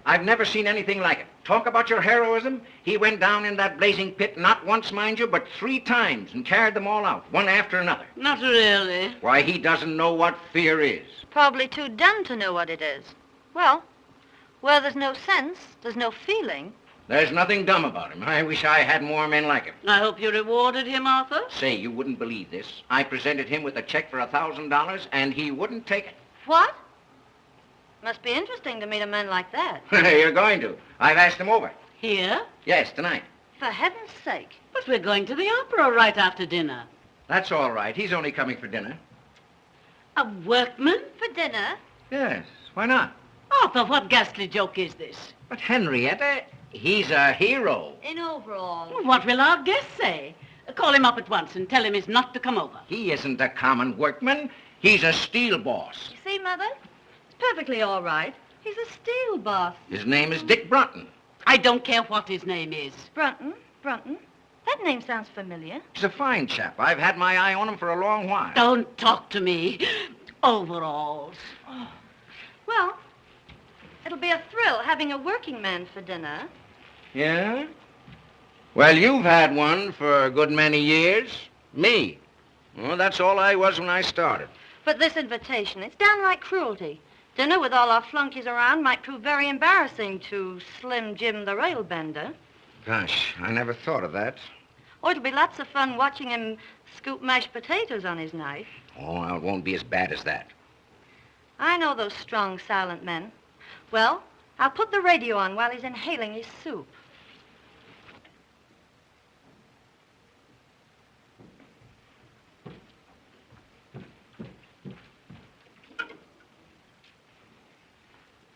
I've never seen anything like it. Talk about your heroism. He went down in that blazing pit not once, mind you, but 3 times and carried them all out, one after another. Not really. Why, he doesn't know what fear is. Probably too dumb to know what it is. Well, where there's no sense, there's no feeling. There's nothing dumb about him. I wish I had more men like him. I hope you rewarded him, Arthur. Say, you wouldn't believe this. I presented him with a check for $1,000, and he wouldn't take it. What? Must be interesting to meet a man like that. You're going to. I've asked him over. Here? Yes, tonight. For heaven's sake. But we're going to the opera right after dinner. That's all right. He's only coming for dinner. A workman? For dinner? Yes, why not? Arthur, what ghastly joke is this? But Henrietta, he's a hero. In overalls. Well, what will our guest say? Call him up at once and tell him he's not to come over. He isn't a common workman. He's a steel boss. You see, Mother? It's perfectly all right. He's a steel boss. His name is Dick Brunton. I don't care what his name is. Brunton? That name sounds familiar. He's a fine chap. I've had my eye on him for a long while. Don't talk to me. Overalls. Oh. Well, it'll be a thrill having a working man for dinner. Yeah? Well, you've had one for a good many years. Me. Well, that's all I was when I started. But this invitation, it's downright cruelty. Dinner with all our flunkies around might prove very embarrassing to Slim Jim the railbender. Gosh, I never thought of that. Oh, it'll be lots of fun watching him scoop mashed potatoes on his knife. Oh, well, it won't be as bad as that. I know those strong, silent men. Well, I'll put the radio on while he's inhaling his soup.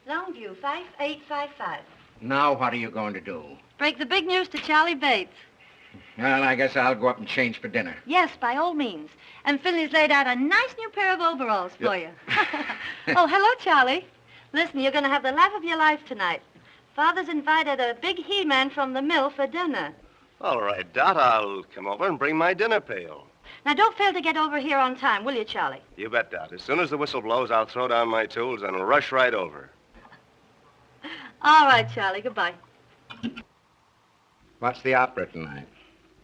Longview, 5855. Now what are you going to do? Break the big news to Charlie Bates. Well, I guess I'll go up and change for dinner. Yes, by all means. And Finley's laid out a nice new pair of overalls for you. Oh, hello, Charlie. Listen, you're going to have the laugh of your life tonight. Father's invited a big he-man from the mill for dinner. All right, Dot, I'll come over and bring my dinner pail. Now, don't fail to get over here on time, will you, Charlie? You bet, Dot. As soon as the whistle blows, I'll throw down my tools and rush right over. All right, Charlie. Goodbye. What's the opera tonight?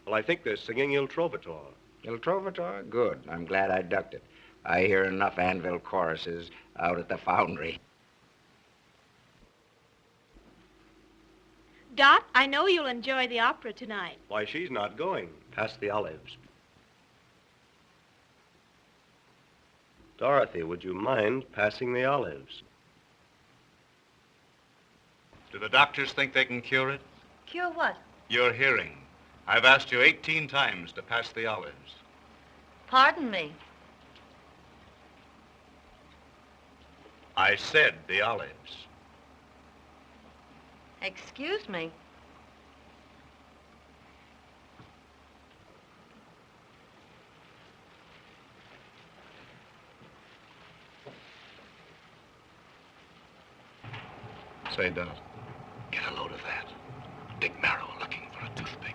Well, I think they're singing Il Trovatore. Il Trovatore? Good. I'm glad I ducked it. I hear enough anvil choruses out at the foundry. Dot, I know you'll enjoy the opera tonight. Why, she's not going. Past the olives. Dorothy, would you mind passing the olives? Do the doctors think they can cure it? Cure what? Your hearing. I've asked you 18 times to pass the olives. Pardon me. I said the olives. Excuse me. Say, Dot, get a load of that. Dick Merrill looking for a toothpick.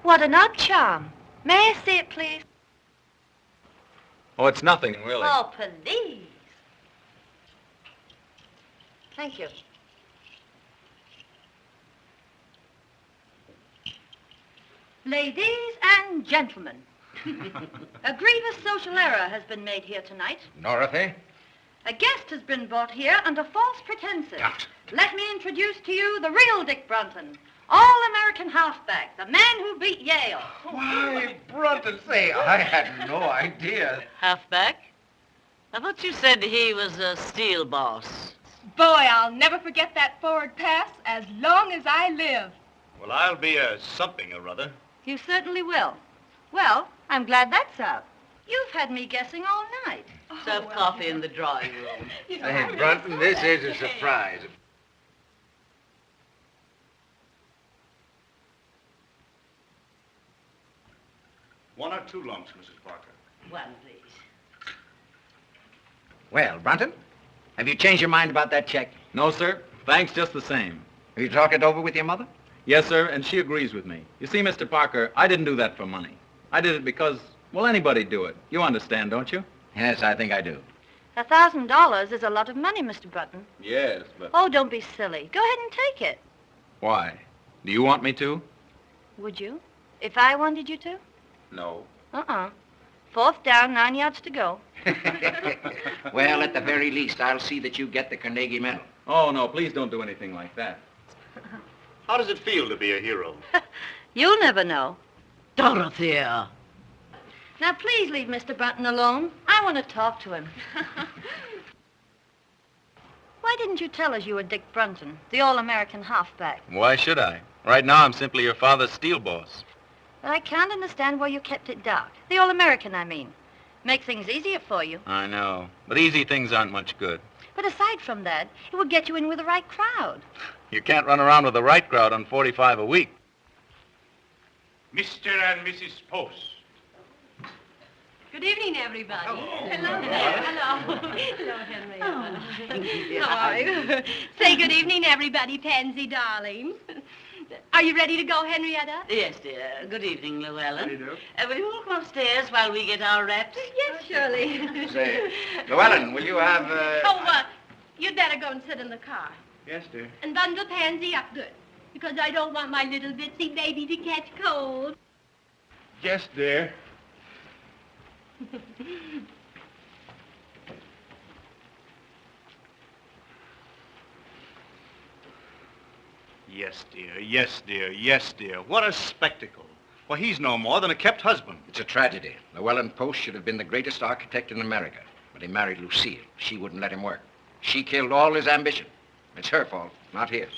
What an odd charm. May I see it, please? Oh, it's nothing, really. Oh, please. Thank you. Ladies and gentlemen, a grievous social error has been made here tonight. Dorothy? A guest has been brought here under false pretenses. Dot. Let me introduce to you the real Dick Brunton, all-American halfback, the man who beat Yale. Why, Brunton, say, I had no idea. Halfback? I thought you said he was a steel boss. Boy, I'll never forget that forward pass as long as I live. Well, I'll be a something or other. You certainly will. Well, I'm glad that's out. You've had me guessing all night. Serve coffee in the drawing room. Say, Brunton, this is a surprise. One or two lumps, Mrs. Parker. One, please. Well, Brunton, have you changed your mind about that check? No, sir. Thanks just the same. Have you talked it over with your mother? Yes, sir, and she agrees with me. You see, Mr. Parker, I didn't do that for money. I did it because, well, anybody'd do it. You understand, don't you? Yes, I think I do. $1,000 is a lot of money, Mr. Button. Yes, but... Oh, don't be silly. Go ahead and take it. Why? Do you want me to? Would you? If I wanted you to? No. Uh-uh. Fourth down, 9 yards to go. Well, at the very least, I'll see that you get the Carnegie Medal. Oh, no, please don't do anything like that. How does it feel to be a hero? You'll never know. Dorothy. Now, please leave Mr. Button alone. I want to talk to him. Why didn't you tell us you were Dick Brunton, the all-American halfback? Why should I? Right now, I'm simply your father's steel boss. But I can't understand why you kept it dark. The all-American, I mean. Make things easier for you. I know, but easy things aren't much good. But aside from that, it would get you in with the right crowd. You can't run around with the right crowd on 45 a week. Mr. and Mrs. Post. Good evening, everybody. Hello. Hello. Hello, Henry. How are you? Say good evening, everybody, Pansy darling. Are you ready to go, Henrietta? Yes, dear. Good evening, Llewellyn. How do you do? Will you all come upstairs while we get our wraps? Yes, surely. Say, Llewellyn, will you have, You'd better go and sit in the car. Yes, dear. And bundle Pansy up good, because I don't want my little bitsy baby to catch cold. Yes, dear. Yes, dear. Yes, dear. Yes, dear. What a spectacle. Well, he's no more than a kept husband. It's a tragedy. Llewellyn Post should have been the greatest architect in America, but he married Lucille. She wouldn't let him work. She killed all his ambition. It's her fault, not his.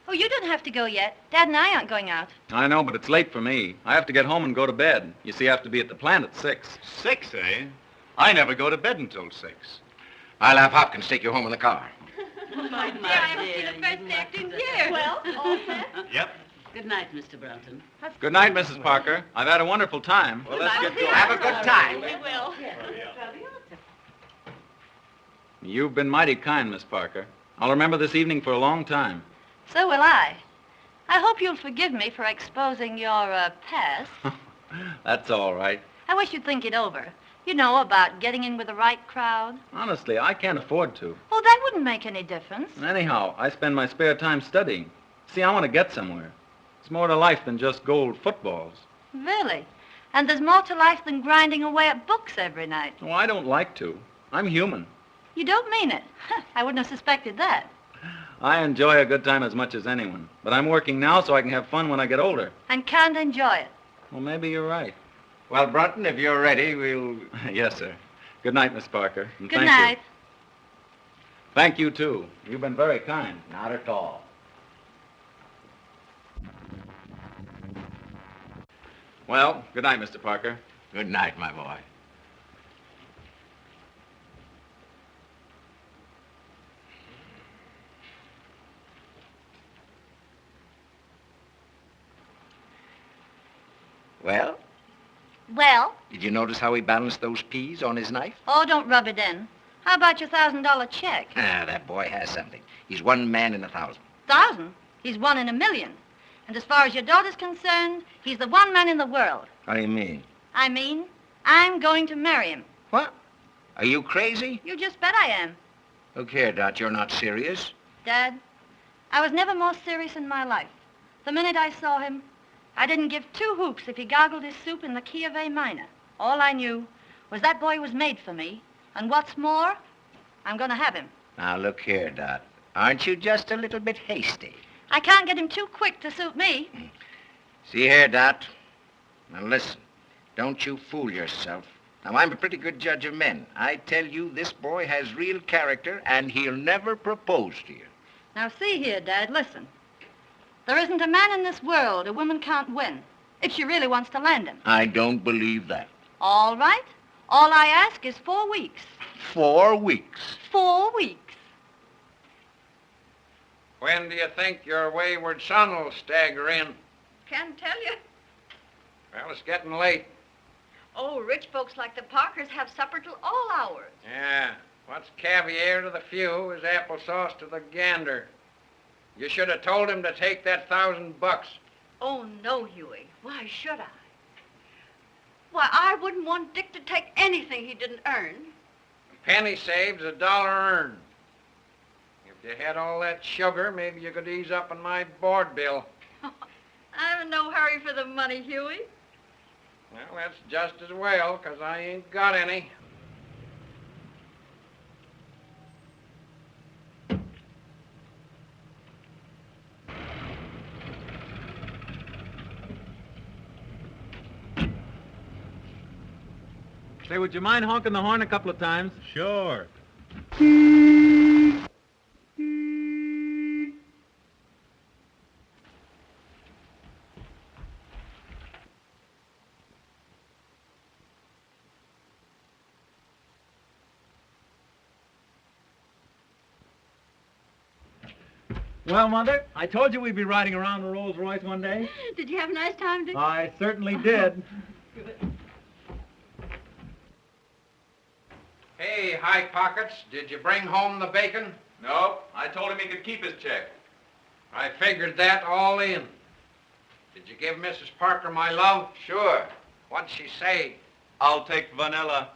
Oh, you don't have to go yet. Dad and I aren't going out. I know, but it's late for me. I have to get home and go to bed. You see, I have to be at the plant at 6. 6, eh? I never go to bed until 6. I'll have Hopkins take you home in the car. My dear, I must be the first act in here. Well, all set? Yep. Good night, Mr. Brunton. Good night, Mrs. Parker. I've had a wonderful time. Well, let's get going. Have a good time. We will. You've been mighty kind, Miss Parker. I'll remember this evening for a long time. So will I. I hope you'll forgive me for exposing your past. That's all right. I wish you'd think it over. You know, about getting in with the right crowd. Honestly, I can't afford to. Oh, that wouldn't make any difference. Anyhow, I spend my spare time studying. See, I want to get somewhere. It's more to life than just gold footballs. Really? And there's more to life than grinding away at books every night. Oh, I don't like to. I'm human. You don't mean it. I wouldn't have suspected that. I enjoy a good time as much as anyone. But I'm working now so I can have fun when I get older. And can't enjoy it. Well, maybe you're right. Well, Brunton, if you're ready, we'll... Yes, sir. Good night, Miss Parker. And Good thank night. You. Thank you, too. You've been very kind. Not at all. Well, good night, Mr. Parker. Good night, my boy. Well, Well? did you notice how he balanced those peas on his knife? Oh, don't rub it in. How about your $1,000 check? Ah, that boy has something. He's one man in 1,000. 1,000? He's 1 in a million. And as far as your daughter's concerned, he's the one man in the world. What do you mean? I mean, I'm going to marry him. What? Are you crazy? You just bet I am. Look here, Dot, you're not serious. Dad, I was never more serious in my life. The minute I saw him, I didn't give 2 hoops if he gargled his soup in the key of A minor. All I knew was that boy was made for me. And what's more, I'm going to have him. Now, look here, Dot. Aren't you just a little bit hasty? I can't get him too quick to suit me. See here, Dot. Now, listen. Don't you fool yourself. Now, I'm a pretty good judge of men. I tell you, this boy has real character, and he'll never propose to you. Now, see here, Dad, listen. There isn't a man in this world a woman can't win, if she really wants to land him. I don't believe that. All right. All I ask is 4 weeks. 4 weeks. 4 weeks. When do you think your wayward son will stagger in? Can't tell you. Well, it's getting late. Oh, rich folks like the Parkers have supper till all hours. Yeah. What's caviar to the few is applesauce to the gander. You should have told him to take that $1,000. Oh, no, Huey. Why should I? Why, I wouldn't want Dick to take anything he didn't earn. A penny saved is a dollar earned. If you had all that sugar, maybe you could ease up on my board bill. I'm in no hurry for the money, Huey. Well, that's just as well, 'cause I ain't got any. Say, would you mind honking the horn a couple of times? Sure. Well, Mother, I told you we'd be riding around a Rolls Royce one day. Did you have a nice time, Dick? I certainly did. Hey, High Pockets, did you bring home the bacon? No, I told him he could keep his check. I figured that all in. Did you give Mrs. Parker my love? Sure. What'd she say? I'll take vanilla.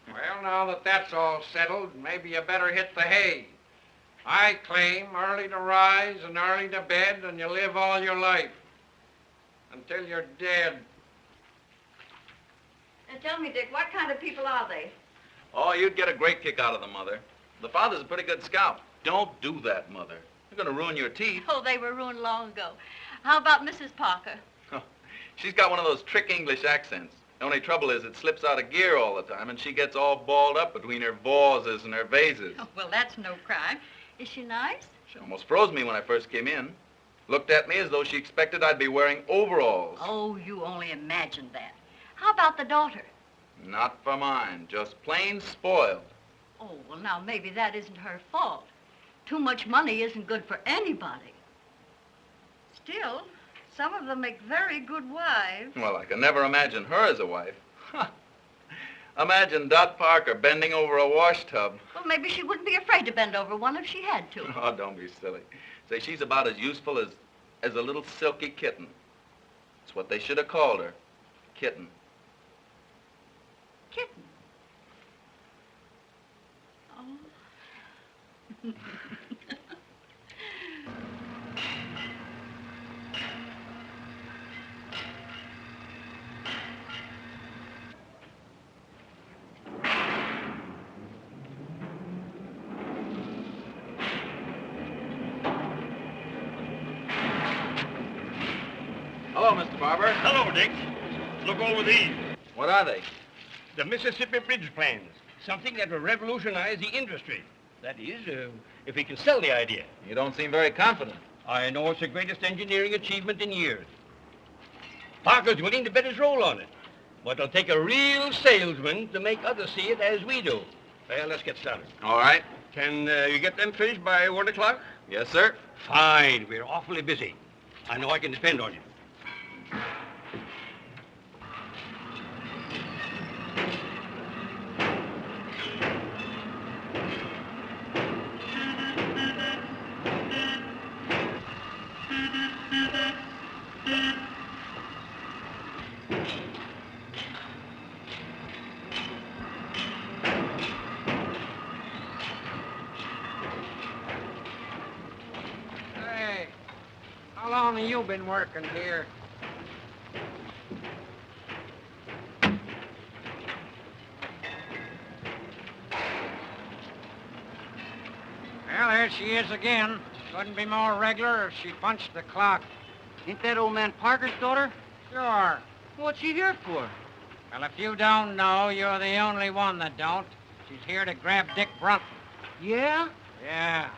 Well, now that that's all settled, maybe you better hit the hay. I claim early to rise and early to bed, and you live all your life. Until you're dead. Now tell me, Dick, what kind of people are they? Oh, you'd get a great kick out of them, Mother. The father's a pretty good scout. Don't do that, Mother. You're going to ruin your teeth. Oh, they were ruined long ago. How about Mrs. Parker? She's got one of those trick English accents. The only trouble is it slips out of gear all the time, and she gets all balled up between her vases and her vases. Oh, well, that's no crime. Is she nice? She almost froze me when I first came in. Looked at me as though she expected I'd be wearing overalls. Oh, you only imagined that. How about the daughter? Not for mine, just plain spoiled. Oh, well, now, maybe that isn't her fault. Too much money isn't good for anybody. Still, some of them make very good wives. Well, I can never imagine her as a wife. Imagine Dot Parker bending over a wash tub. Well, maybe she wouldn't be afraid to bend over one if she had to. Oh, don't be silly. Say, she's about as useful as a little silky kitten. That's what they should have called her. Kitten. Kitten. Oh. Hello, Mr. Barber. Hello, Dick. Look over these. What are they? The Mississippi Bridge plans. Something that will revolutionize the industry. That is, if we can sell the idea. You don't seem very confident. I know it's the greatest engineering achievement in years. Parker's willing to bet his roll on it. But it'll take a real salesman to make others see it as we do. Well, let's get started. All right. Can you get them finished by 1 o'clock? Yes, sir. Fine. We're awfully busy. I know I can depend on you. Hey, how long have you been working here? Well, there she is again. Couldn't be more regular if she punched the clock. Ain't that old man Parker's daughter? Sure. What's she here for? Well, if you don't know, you're the only one that don't. She's here to grab Dick Brunton. Yeah? Yeah.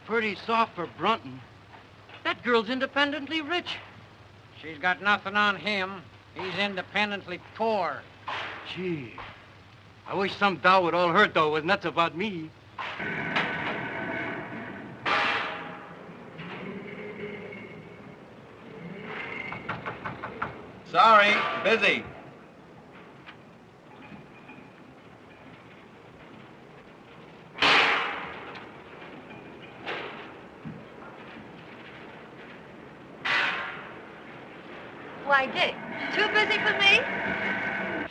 Pretty soft for Brunton. That girl's independently rich. She's got nothing on him. He's independently poor. Gee, I wish some dough with all her dough was nuts about me. Sorry, busy. Why, Dick, Too busy for me?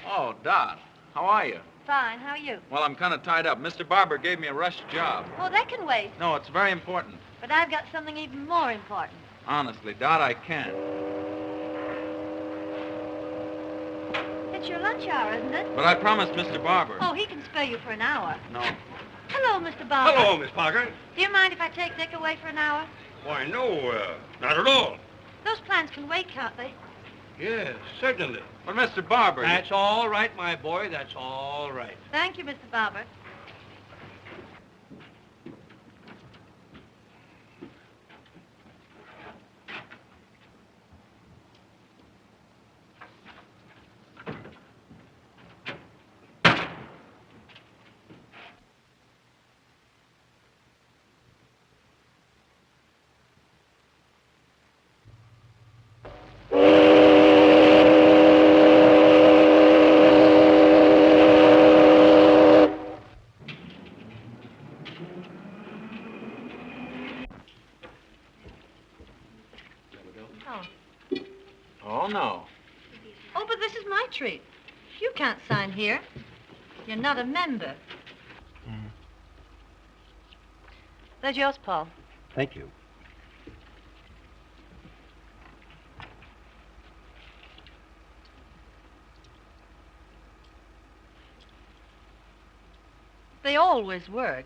Oh, Dot, how are you? Fine, how are you? Well, I'm kind of tied up. Mr. Barber gave me a rush job. Oh, that can wait. No, it's very important. But I've got something even more important. Honestly, Dot, I can't. It's your lunch hour, isn't it? But I promised Mr. Barber. Oh, he can spare you for an hour. No. Hello, Mr. Barber. Hello, Miss Parker. Do you mind if I take Dick away for an hour? Why, no, not at all. Those plans can wait, can't they? Yes, certainly. But Mr. Barber... That's all right, my boy. That's all right. Thank you, Mr. Barber. Oh, no. Oh, but this is my treat. You can't sign here. You're not a member. There's yours, Paul. Thank you. They always work.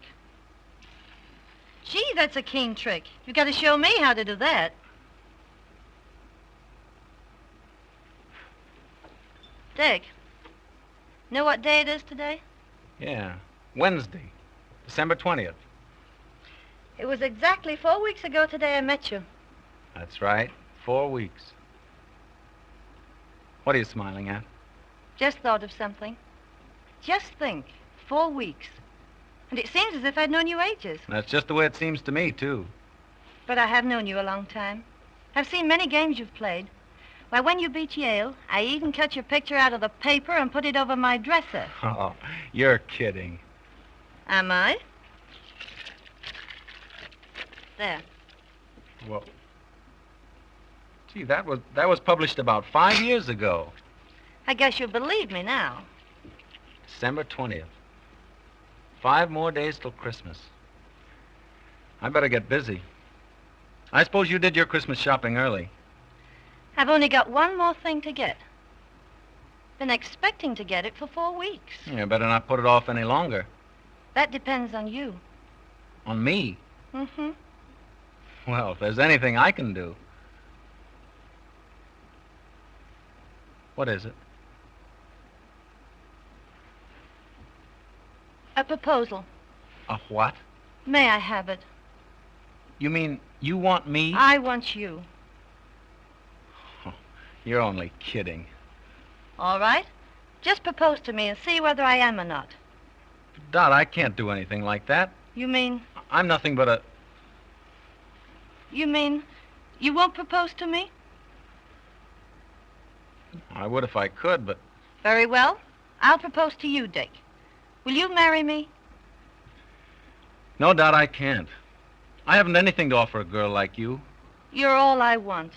Gee, that's a keen trick. You got to show me how to do that. Dick, know what day it is today? Yeah, Wednesday, December 20th. It was exactly 4 weeks ago today I met you. That's right, 4 weeks. What are you smiling at? Just thought of something. Just think, 4 weeks. And it seems as if I'd known you ages. That's just the way it seems to me, too. But I have known you a long time. I've seen many games you've played. Why, when you beat Yale, I even cut your picture out of the paper and put it over my dresser. Oh, you're kidding. Am I? There. Well, gee, that was published about 5 years ago. I guess you'll believe me now. December 20th. 5 more days till Christmas. I better get busy. I suppose you did your Christmas shopping early. I've only got one more thing to get. Been expecting to get it for 4 weeks. You better not put it off any longer. That depends on you. On me? Mm-hmm. Well, if there's anything I can do. What is it? A proposal. A what? May I have it? You mean you want me? I want you. You're only kidding. All right. Just propose to me and see whether I am or not. Dot, I can't do anything like that. You mean... I'm nothing but a... You mean you won't propose to me? I would if I could, but... Very well. I'll propose to you, Dick. Will you marry me? No, Dot, I can't. I haven't anything to offer a girl like you. You're all I want.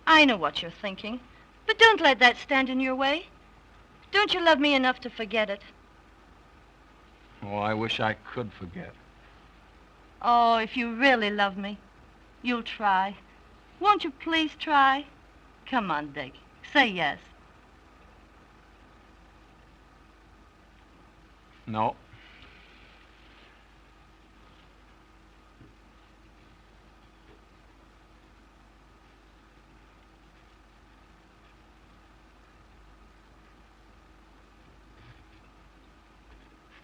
I know what you're thinking, but don't let that stand in your way. Don't you love me enough to forget it? Oh, I wish I could forget. Oh, if you really love me, you'll try. Won't you please try? Come on, Dick. Say yes. No.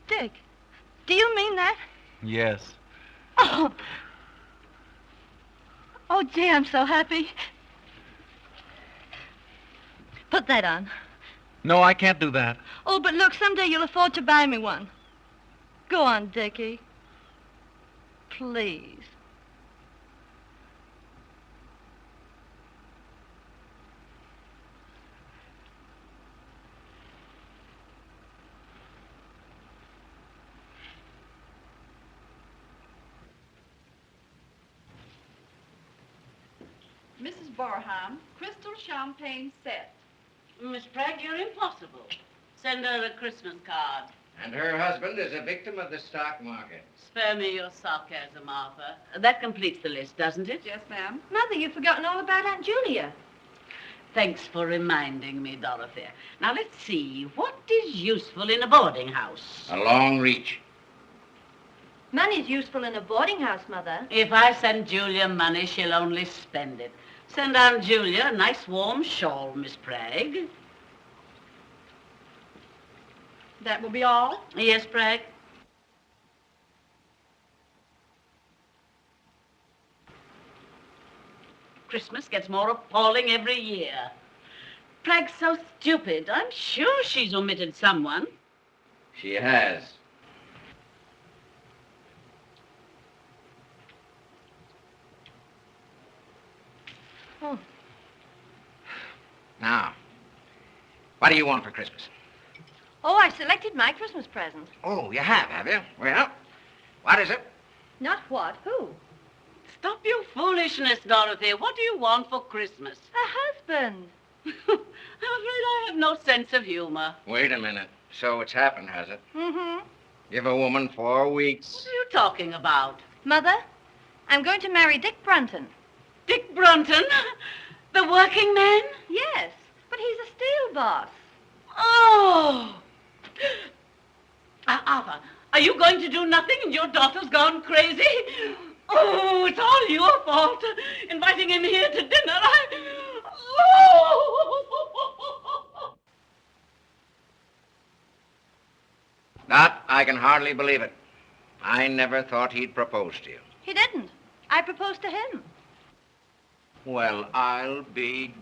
Dick, do you mean that? Yes. Oh. Oh, gee, I'm so happy. Put that on. No, I can't do that. Oh, but look, someday you'll afford to buy me one. Go on, Dickie. Please. Mrs. Barham, crystal champagne set. Miss Prague, you're impossible. Send her a Christmas card. And her husband is a victim of the stock market. Spare me your sarcasm, Arthur. That completes the list, doesn't it? Yes, ma'am. Mother, you've forgotten all about Aunt Julia. Thanks for reminding me, Dorothy. Now, let's see. What is useful in a boarding house? A long reach. Money's useful in a boarding house, Mother. If I send Julia money, she'll only spend it. Send Aunt Julia a nice warm shawl, Miss Prague. That will be all? Yes, Prague? Christmas gets more appalling every year. Prague's so stupid. I'm sure she's omitted someone. She has. Oh. Now, what do you want for Christmas? Oh, I selected my Christmas present. Oh, you have you? Well, what is it? Not what? Who? Stop your foolishness, Dorothy. What do you want for Christmas? A husband. I'm afraid I have no sense of humor. Wait a minute. So it's happened, has it? Mm-hmm. Give a woman 4 weeks. What are you talking about? Mother, I'm going to marry Dick Brunton. Dick Brunton? The working man? Yes, but he's a steel boss. Oh! Arthur, are you going to do nothing and your daughter's gone crazy? Oh, it's all your fault. Inviting him here to dinner. Oh! Dot, I can hardly believe it. I never thought he'd propose to you. He didn't. I proposed to him. Well, I'll be...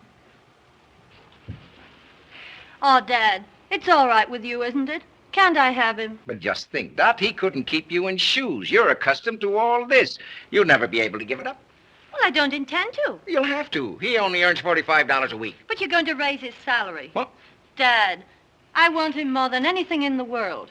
Oh, Dad, it's all right with you, isn't it? Can't I have him? But just think, Dot, he couldn't keep you in shoes. You're accustomed to all this. You'll never be able to give it up. Well, I don't intend to. You'll have to. He only earns $45 a week. But you're going to raise his salary. What? Dad, I want him more than anything in the world.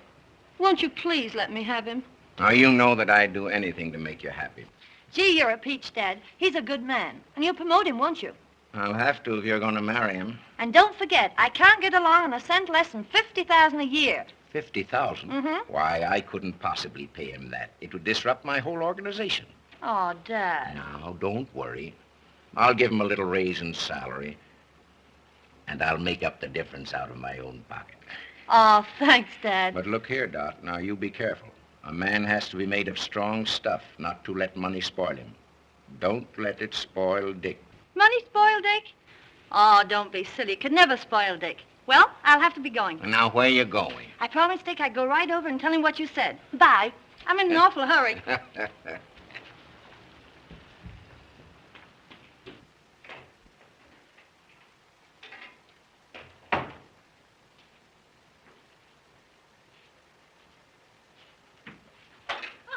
Won't you please let me have him? Now, you know that I'd do anything to make you happy. Gee, you're a peach, Dad. He's a good man. And you'll promote him, won't you? I'll have to if you're going to marry him. And don't forget, I can't get along on a cent less than $50,000 a year. 50,000? Mm-hmm. Why, I couldn't possibly pay him that. It would disrupt my whole organization. Oh, Dad. Now, don't worry. I'll give him a little raise in salary, and I'll make up the difference out of my own pocket. Oh, thanks, Dad. But look here, Dot. Now, you be careful. A man has to be made of strong stuff, not to let money spoil him. Don't let it spoil Dick. Money spoil Dick? Oh, don't be silly. Could never spoil Dick. Well, I'll have to be going. And now, where you going? I promised Dick I'd go right over and tell him what you said. Bye. I'm in an awful hurry.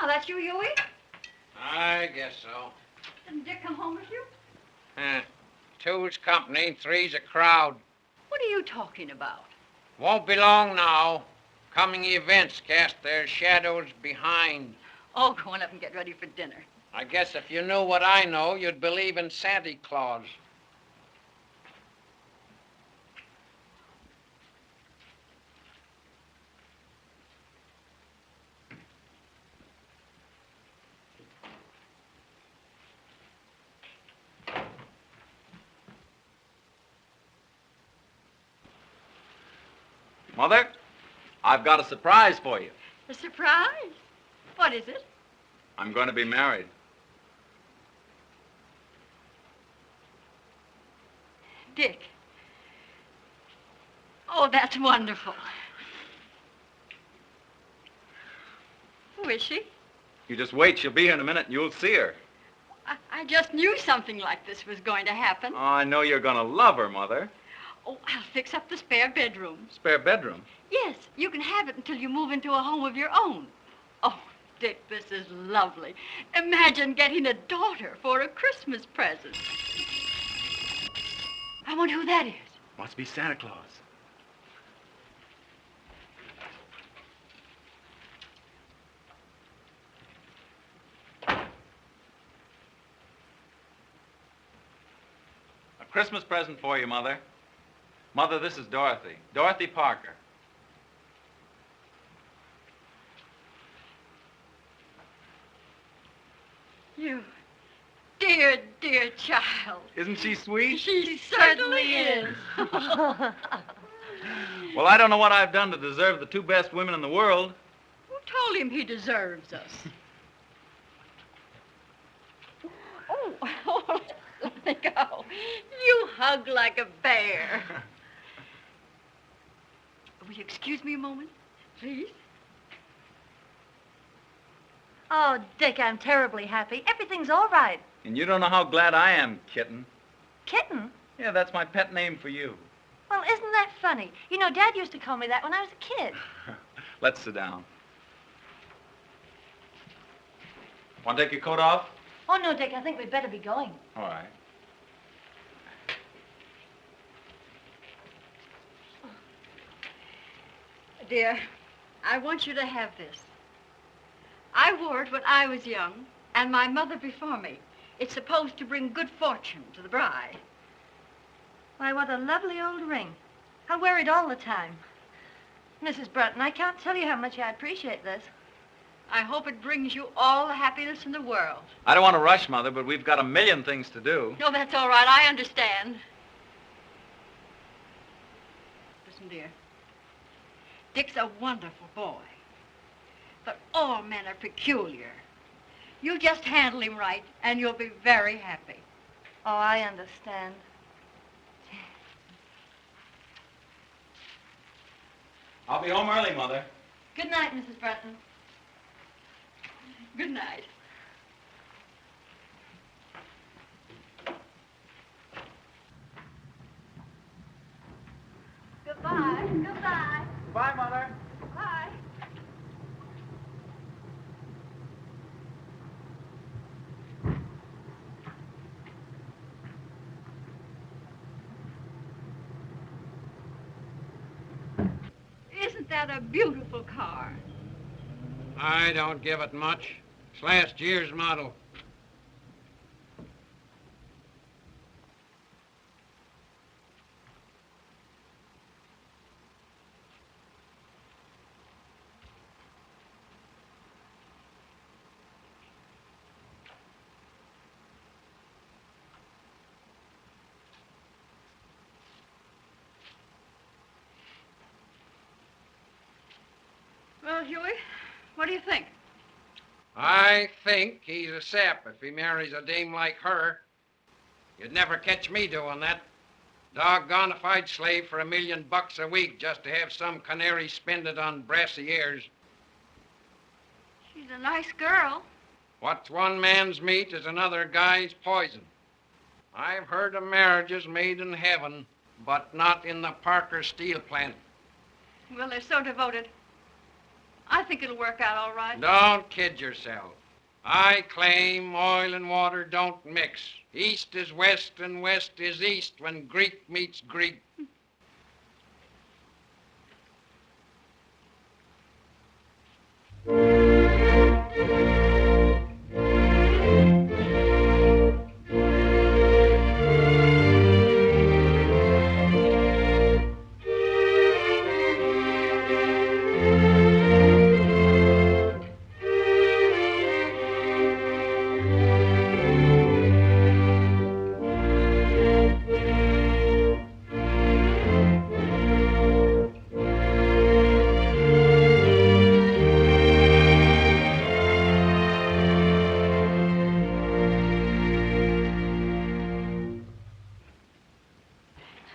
Oh, that's you, Huey? I guess so. Didn't Dick come home with you? Two's company, three's a crowd. What are you talking about? Won't be long now. Coming events cast their shadows behind. Oh, go on up and get ready for dinner. I guess if you knew what I know, you'd believe in Santa Claus. Mother, I've got a surprise for you. A surprise? What is it? I'm going to be married. Dick. Oh, that's wonderful. Who is she? You just wait. She'll be here in a minute and you'll see her. I just knew something like this was going to happen. Oh, I know you're going to love her, Mother. Oh, I'll fix up the spare bedroom. Spare bedroom. Yes, you can have it until you move into a home of your own. Oh, Dick, this is lovely. Imagine getting a daughter for a Christmas present. I wonder who that is. Must be Santa Claus. A Christmas present for you, Mother. Mother, this is Dorothy. Dorothy Parker. You dear, dear child. Isn't she sweet? She certainly is. Well, I don't know what I've done to deserve the two best women in the world. Who told him he deserves us? Oh, let me go. You hug like a bear. Will you excuse me a moment, please? Oh, Dick, I'm terribly happy. Everything's all right. And you don't know how glad I am, kitten. Kitten? Yeah, that's my pet name for you. Well, isn't that funny? You know, Dad used to call me that when I was a kid. Let's sit down. Want to take your coat off? Oh, no, Dick, I think we'd better be going. All right. Dear, I want you to have this. I wore it when I was young, and my mother before me. It's supposed to bring good fortune to the bride. Why, what a lovely old ring. I wear it all the time. Mrs. Broughton, I can't tell you how much I appreciate this. I hope it brings you all the happiness in the world. I don't want to rush, Mother, but we've got a million things to do. No, that's all right. I understand. Listen, dear. Dick's a wonderful boy. But all men are peculiar. You just handle him right, and you'll be very happy. Oh, I understand. I'll be home early, Mother. Good night, Mrs. Broughton. Good night. Goodbye. Goodbye. Bye, Mother. Bye. Isn't that a beautiful car? I don't give it much. It's last year's model. Well, Huey, what do you think? I think he's a sap if he marries a dame like her. You'd never catch me doing that. Doggone if I'd slave for $1 million a week just to have some canary spend it on brassy ears. She's a nice girl. What's one man's meat is another guy's poison. I've heard of marriages made in heaven, but not in the Parker steel plant. Well, they're so devoted. I think it'll work out all right. Don't kid yourself. I claim oil and water don't mix. East is west and west is east when Greek meets Greek.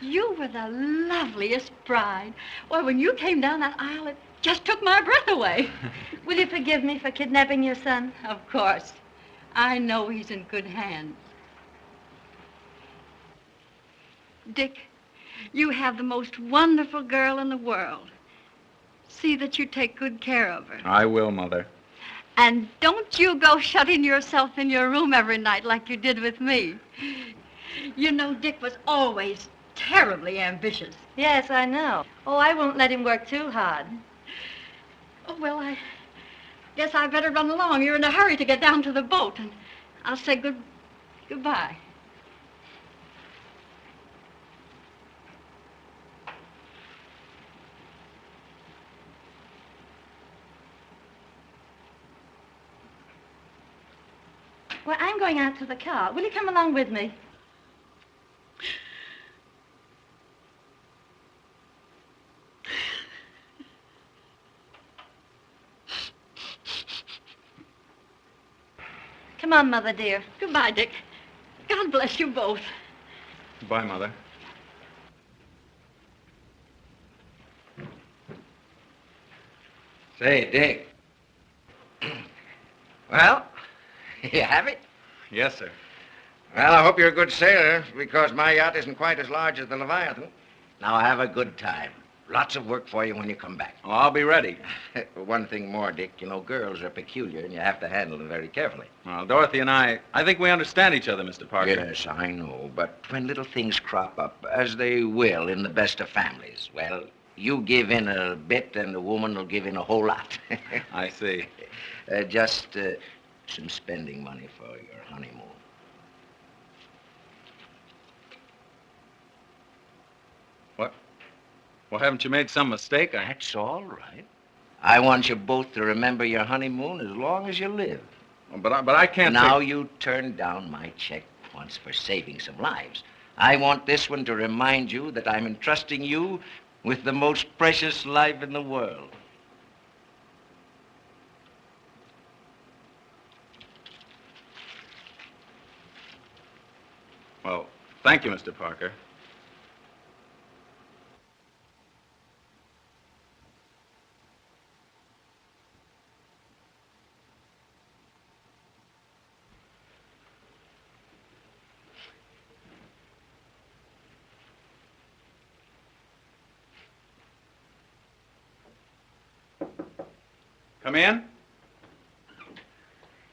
You were the loveliest bride. Why, when you came down that aisle, it just took my breath away. Will you forgive me for kidnapping your son? Of course. I know he's in good hands. Dick, you have the most wonderful girl in the world. See that you take good care of her. I will, Mother. And don't you go shutting yourself in your room every night like you did with me. You know, Dick was always terribly ambitious. Yes, I know. Oh, I won't let him work too hard. Oh, well, I guess I better run along. You're in a hurry to get down to the boat, and I'll say goodbye. Well, I'm going out to the car. Will you come along with me? Come on, Mother, dear. Goodbye, Dick. God bless you both. Goodbye, Mother. Say, Dick. Well, you have it? Yes, sir. Well, I hope you're a good sailor, because my yacht isn't quite as large as the Leviathan. Now, have a good time. Lots of work for you when you come back. Oh, I'll be ready. One thing more, Dick. You know, girls are peculiar, and you have to handle them very carefully. Well, Dorothy and I think we understand each other, Mr. Parker. Yes, I know. But when little things crop up, as they will in the best of families, well, you give in a bit, and the woman will give in a whole lot. I see. Just some spending money for your honeymoon. Well, haven't you made some mistake? That's all right. I want you both to remember your honeymoon as long as you live. But I can't. Now you turned down my check once for saving some lives. I want this one to remind you that I'm entrusting you with the most precious life in the world. Well, thank you, Mr. Parker. Come in.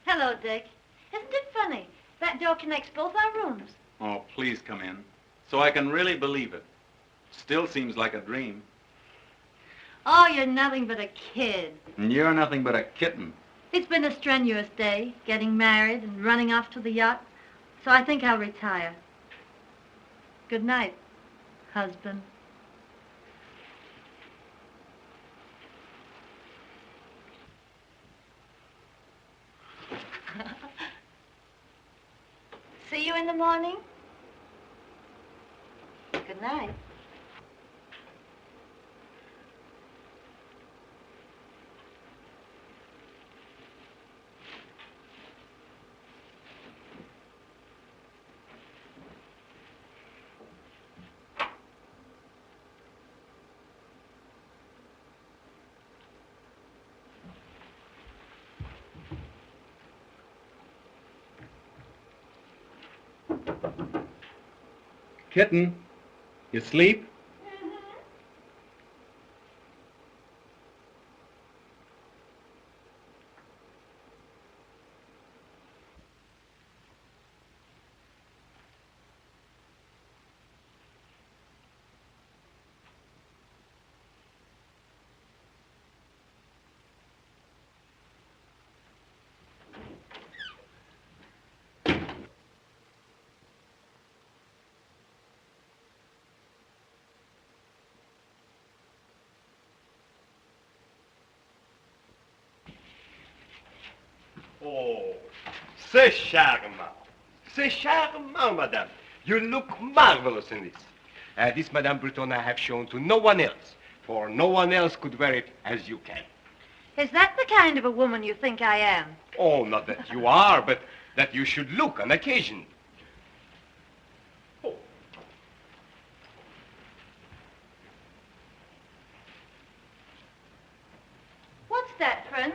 Hello, Dick. Isn't it funny? That door connects both our rooms. Oh, please come in, so I can really believe it. Still seems like a dream. Oh, you're nothing but a kid. And you're nothing but a kitten. It's been a strenuous day, getting married and running off to the yacht. So I think I'll retire. Good night, husband. See you in the morning. Good night. Kitten, you sleep? Oh, c'est charmant. C'est charmant, madame. You look marvelous in this. This, Madame Breton, I have shown to no one else, for no one else could wear it as you can. Is that the kind of a woman you think I am? Oh, not that you are, but that you should look on occasion. Oh. What's that, Prince?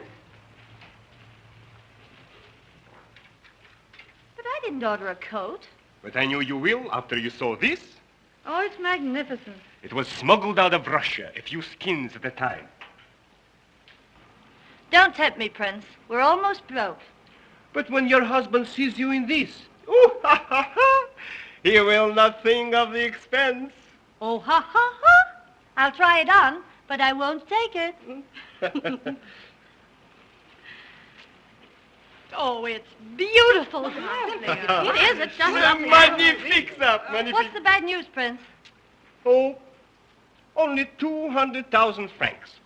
But I didn't order a coat. But I knew you will after you saw this. Oh, it's magnificent. It was smuggled out of Russia, a few skins at a time. Don't tempt me, Prince. We're almost broke. But when your husband sees you in this, ooh, ha, ha, ha, he will not think of the expense. Oh, ha, ha, ha. I'll try it on, but I won't take it. Oh, it's beautiful. It is. It's just Magnifique, ça, magnifique. What's the bad news, Prince? Oh, only 200,000 francs.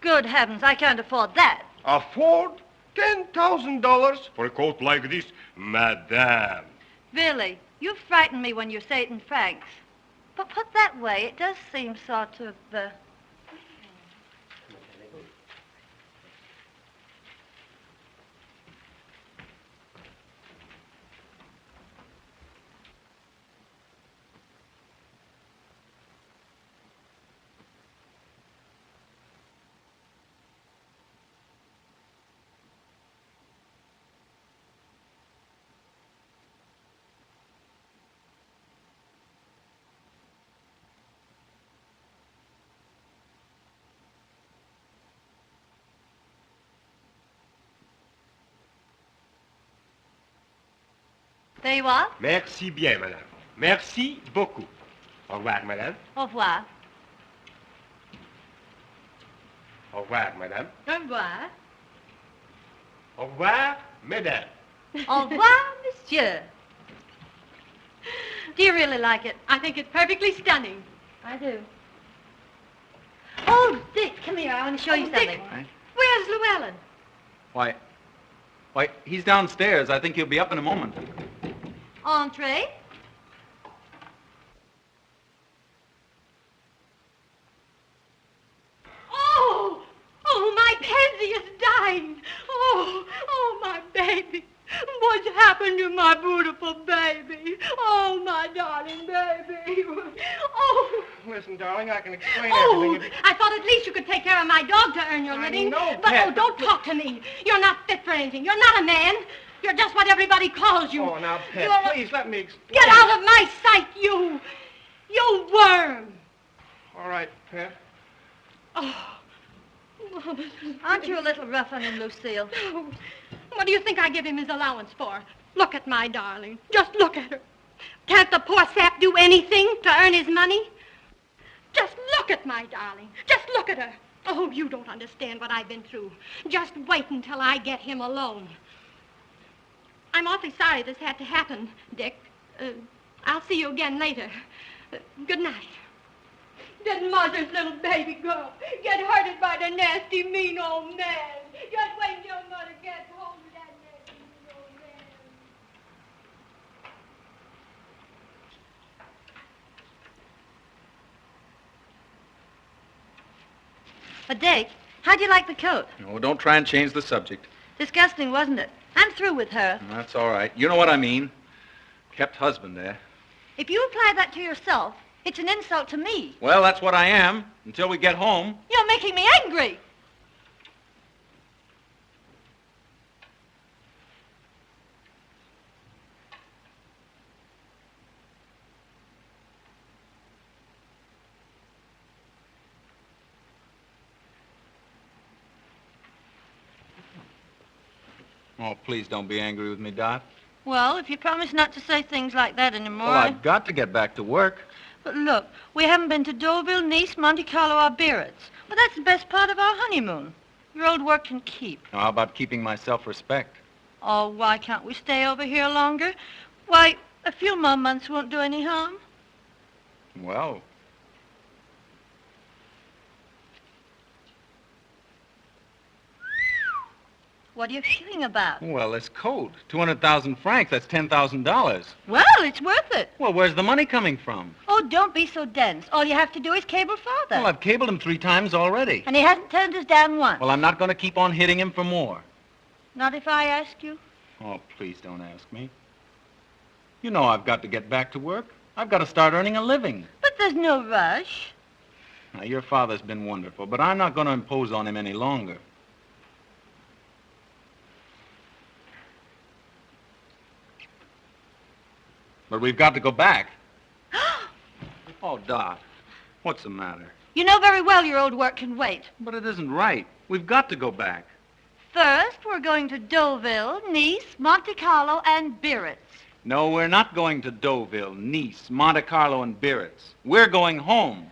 Good heavens, I can't afford that. Afford? $10,000 for a coat like this? Madame. Billy, you frighten me when you say it in francs. But put that way, it does seem sort of, There you are. Merci bien, madame. Merci beaucoup. Au revoir, madame. Au revoir. Au revoir, madame. Au revoir. Au revoir, mesdames. Au revoir, monsieur. Do you really like it? I think it's perfectly stunning. I do. Oh, Dick, come here. I want to show you something. Dick, where's Llewellyn? Why, he's downstairs. I think he'll be up in a moment. Entree. Oh, my pansy is dying. Oh, my baby. What's happened to my beautiful baby? Oh, my darling baby. Oh. Listen, darling, I can explain everything. I thought at least you could take care of my dog to earn your living. know, But, Pat, don't talk to me. You're not fit for anything. You're not a man. You're just what everybody calls you. Oh, now, Pet, You're please let me explain. Get out of my sight, you worm. All right, Pet. Oh. Aren't you a little rough on him, Lucille? What do you think I give him his allowance for? Look at my darling. Just look at her. Can't the poor sap do anything to earn his money? Just look at my darling. Just look at her. Oh, you don't understand what I've been through. Just wait until I get him alone. I'm awfully sorry this had to happen, Dick. I'll see you again later. Good night. Didn't Mother's little baby girl get hurted by the nasty, mean old man? Just wait till Mother gets hold of that nasty, mean old man. But, Dick, how'd you like the coat? No, don't try and change the subject. Disgusting, wasn't it? I'm through with her. That's all right. You know what I mean. Kept husband there. If you apply that to yourself, it's an insult to me. Well, that's what I am, until we get home. You're making me angry. Oh, please don't be angry with me, Dot. Well, if you promise not to say things like that anymore... Well, I've got to get back to work. But look, we haven't been to Deauville, Nice, Monte Carlo, or Biarritz. But that's the best part of our honeymoon. Your old work can keep. Now, how about keeping my self-respect? Oh, why can't we stay over here longer? Why, a few more months won't do any harm. Well, What are you fuming about? well, this coat. 200,000 francs, that's $10,000. Well, it's worth it. Well, where's the money coming from? Oh, don't be so dense. All you have to do is cable Father. Well, I've cabled him 3 times already. And he hasn't turned us down once. Well, I'm not going to keep on hitting him for more. Not if I ask you. Oh, please don't ask me. You know I've got to get back to work. I've got to start earning a living. But there's no rush. Now, your father's been wonderful, but I'm not going to impose on him any longer. But we've got to go back. Oh, Dot, what's the matter? You know very well your old work can wait. But it isn't right. We've got to go back. First, we're going to Deauville, Nice, Monte Carlo, and Biarritz. No, we're not going to Deauville, Nice, Monte Carlo, and Biarritz. We're going home.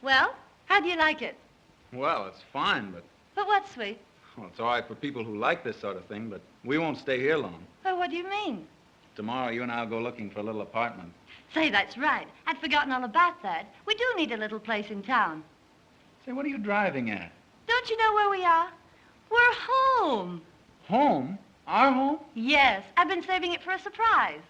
Well, how do you like it? Well, it's fine, but... But what, sweet? Well, it's all right for people who like this sort of thing, but we won't stay here long. Well, what do you mean? Tomorrow, you and I will go looking for a little apartment. Say, that's right. I'd forgotten all about that. We do need a little place in town. Say, what are you driving at? Don't you know where we are? We're home. Home? Our home? Yes, I've been saving it for a surprise.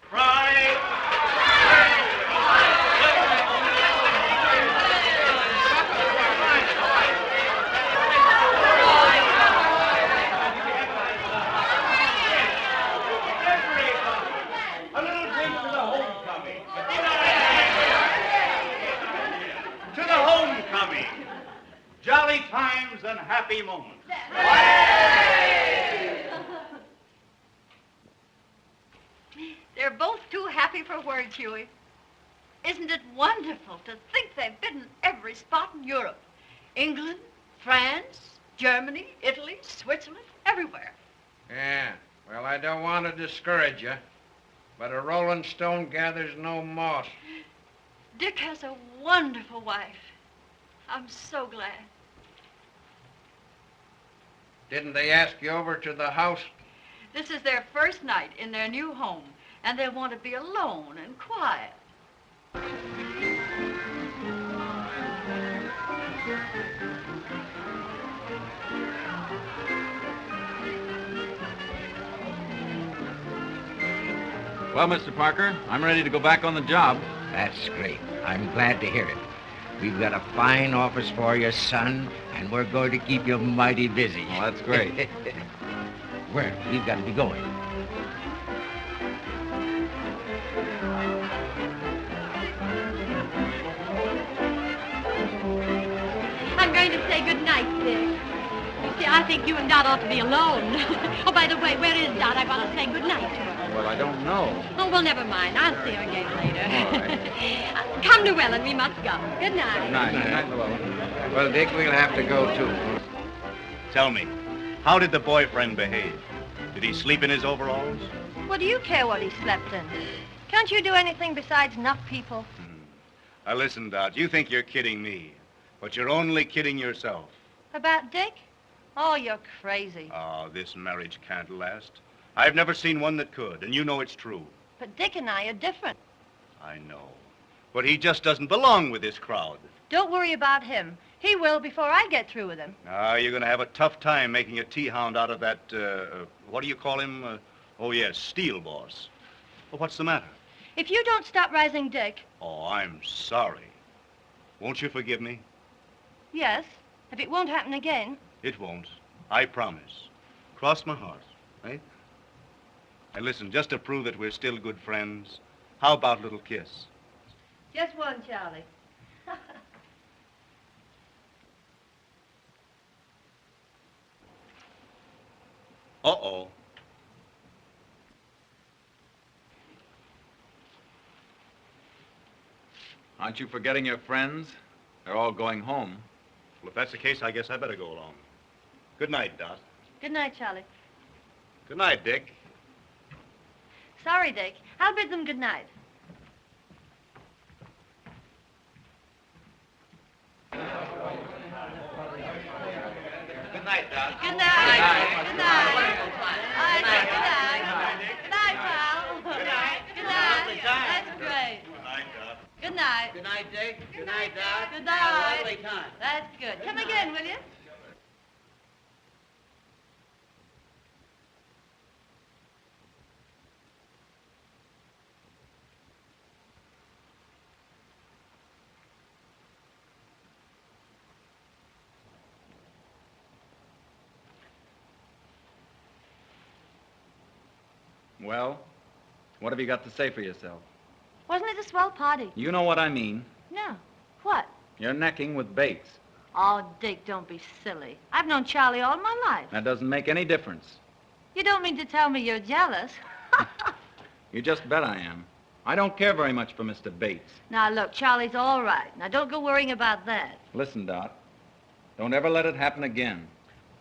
A little drink to the homecoming. To the homecoming. Jolly times and happy moments. They're both too happy for words, Huey. Isn't it wonderful to think they've been in every spot in Europe? England, France, Germany, Italy, Switzerland, everywhere. Yeah, well, I don't want to discourage you, but a rolling stone gathers no moss. Dick has a wonderful wife. I'm so glad. Didn't they ask you over to the house? This is their first night in their new home, and they want to be alone and quiet. Well, Mr. Parker, I'm ready to go back on the job. That's great. I'm glad to hear it. We've got a fine office for you, son, and we're going to keep you mighty busy. Well, that's great. Well, we've got to be going. I'm going to say good night, Dick. You see, I think you and Dot ought to be alone. Oh, by the way, where is Dot? I want to say good night to her. Well, I don't know. Oh, well, never mind. I'll see her again later. All right. Come, Llewellyn, we must go. Good night. Good night. Good night, Llewellyn. Well, Dick, we'll have to go, too. Tell me, how did the boyfriend behave? Did he sleep in his overalls? What do you care what he slept in? Can't you do anything besides knock people? Now listen, Dot, you think you're kidding me, but you're only kidding yourself. About Dick? Oh, you're crazy. Oh, this marriage can't last. I've never seen one that could, and you know it's true. But Dick and I are different. I know. But he just doesn't belong with this crowd. Don't worry about him. He will before I get through with him. Ah, you're going to have a tough time making a tea-hound out of that, what do you call him? Oh, yes, Steel Boss. Well, what's the matter? If you don't stop rising Dick... Oh, I'm sorry. Won't you forgive me? Yes, if it won't happen again. It won't. I promise. Cross my heart, eh? And listen, just to prove that we're still good friends, how about a little kiss? Just one, Charlie. Uh-oh. Aren't you forgetting your friends? They're all going home. Well, if that's the case, I guess I better go along. Good night, Dot. Good night, Charlie. Good night, Dick. Sorry, Dick. I'll bid them good night. Good night, Dot. Good night. Good night. I say good night. Good night, pal. Good night. Good night. That's great. Good night, Dot. Good night. Good night, Dick. Good night, Dot. Good night. Lovely time. That's good. Come again, will you? Well, what have you got to say for yourself? Wasn't it a swell party? You know what I mean. No. What? You're necking with Bates. Oh, Dick, don't be silly. I've known Charlie all my life. That doesn't make any difference. You don't mean to tell me you're jealous? You just bet I am. I don't care very much for Mr. Bates. Now, look, Charlie's all right. Now, don't go worrying about that. Listen, Dot. Don't ever let it happen again.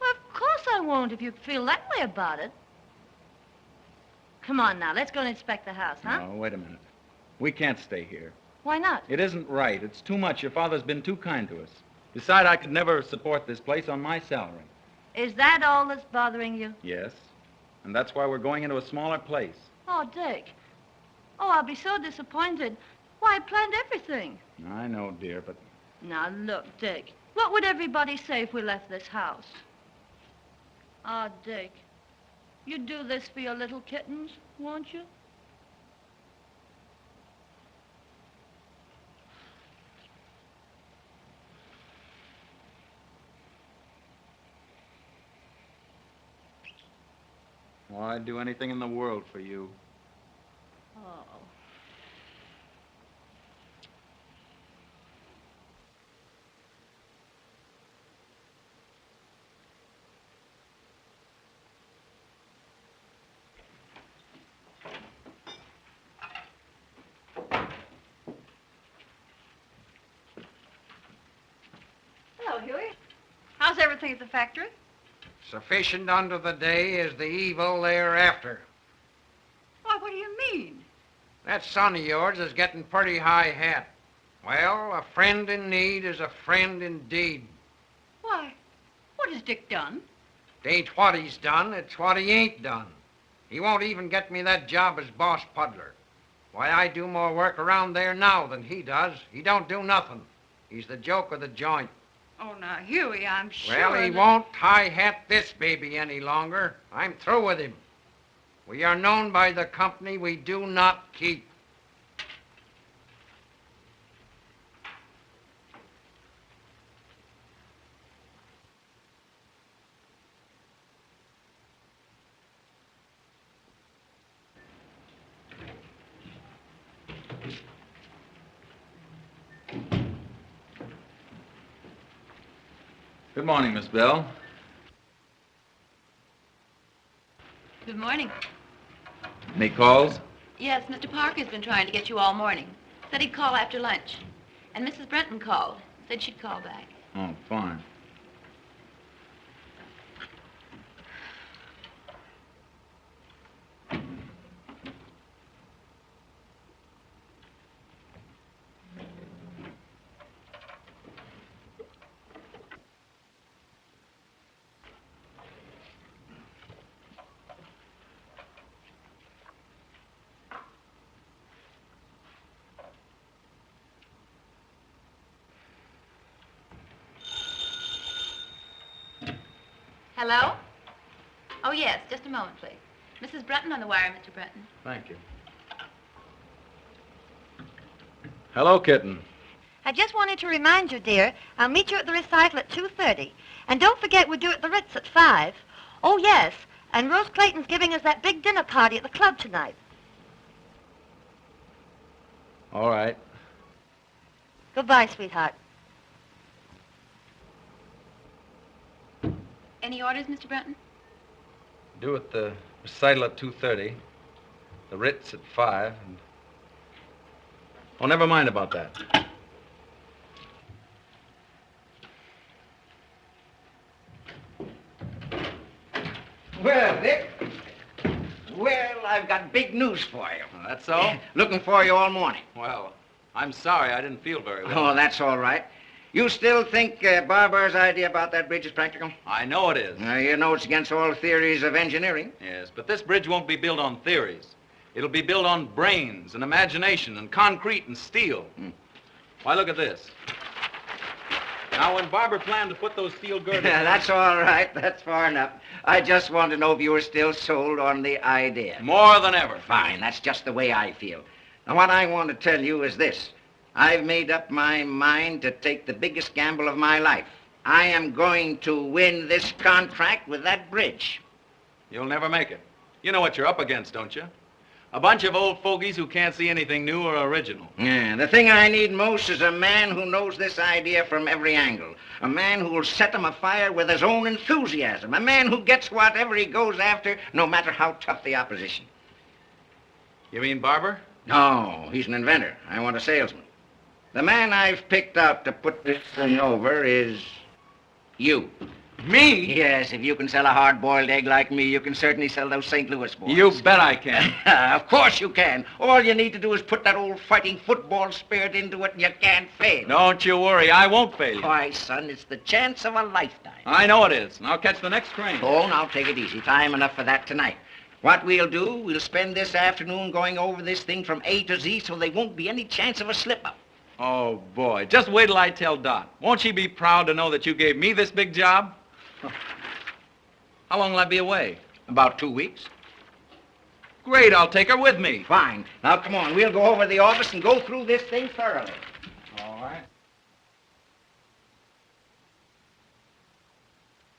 Well, of course I won't if you feel that way about it. Come on now, let's go and inspect the house, huh? No, wait a minute. We can't stay here. Why not? It isn't right. It's too much. Your father's been too kind to us. Besides, I could never support this place on my salary. Is that all that's bothering you? Yes. And that's why we're going into a smaller place. Oh, Dick. Oh, I'll be so disappointed. Why, I planned everything. I know, dear, but... Now, look, Dick. What would everybody say if we left this house? Oh, Dick. You'd do this for your little kittens, won't you? Well, I'd do anything in the world for you. Oh. Hello, Huey. How's everything at the factory? Sufficient unto the day is the evil thereafter. Why, what do you mean? That son of yours is getting pretty high hat. Well, a friend in need is a friend indeed. Why, what has Dick done? It ain't what he's done, it's what he ain't done. He won't even get me that job as boss puddler. Why, I do more work around there now than he does. He don't do nothing. He's the joke of the joint. Oh, now, Huey, I'm sure Well, he won't high-hat this baby any longer. I'm through with him. We are known by the company we do not keep. Good morning, Miss Bell. Good morning. Any calls? Yes, Mr. Parker's been trying to get you all morning. Said he'd call after lunch. And Mrs. Brenton called. Said she'd call back. Oh, fine. Hello? Oh, yes, just a moment, please. Mrs. Brenton on the wire, Mr. Brenton. Thank you. Hello, kitten. I just wanted to remind you, dear, I'll meet you at the recital at 2:30. And don't forget we do it at the Ritz at 5. Oh, yes, and Rose Clayton's giving us that big dinner party at the club tonight. All right. Goodbye, sweetheart. Any orders, Mr. Brenton? Do it the recital at 2:30, the Ritz at 5, and... Oh, never mind about that. Well, Dick. Well, I've got big news for you. Oh, that's all? Looking for you all morning. Well, I'm sorry. I didn't feel very well. Oh, that's all right. You still think Barber's idea about that bridge is practical? I know it is. You know it's against all theories of engineering. Yes, but this bridge won't be built on theories. It'll be built on brains and imagination and concrete and steel. Why, look at this. Now, when Barber planned to put those steel girders... That's all right. That's far enough. I just want to know if you were still sold on the idea. More than ever. Fine. That's just the way I feel. Now, what I want to tell you is this. I've made up my mind to take the biggest gamble of my life. I am going to win this contract with that bridge. You'll never make it. You know what you're up against, don't you? A bunch of old fogies who can't see anything new or original. Yeah, the thing I need most is a man who knows this idea from every angle. A man who will set him afire with his own enthusiasm. A man who gets whatever he goes after, no matter how tough the opposition. You mean Barber? No, he's an inventor. I want a salesman. The man I've picked out to put this thing over is you. Me? Yes, if you can sell a hard-boiled egg like me, you can certainly sell those St. Louis boys. You bet I can. Of course you can. All you need to do is put that old fighting football spirit into it and you can't fail. Don't you worry, I won't fail you. Why, son, it's the chance of a lifetime. I know it is, and I'll catch the next train. Oh, now take it easy. Time enough for that tonight. What we'll do, we'll spend this afternoon going over this thing from A to Z so there won't be any chance of a slip-up. Oh, boy, just wait till I tell Dot. Won't she be proud to know that you gave me this big job? How long will I be away? About 2 weeks. Great, I'll take her with me. Fine. Now, come on, we'll go over the office and go through this thing thoroughly. All right.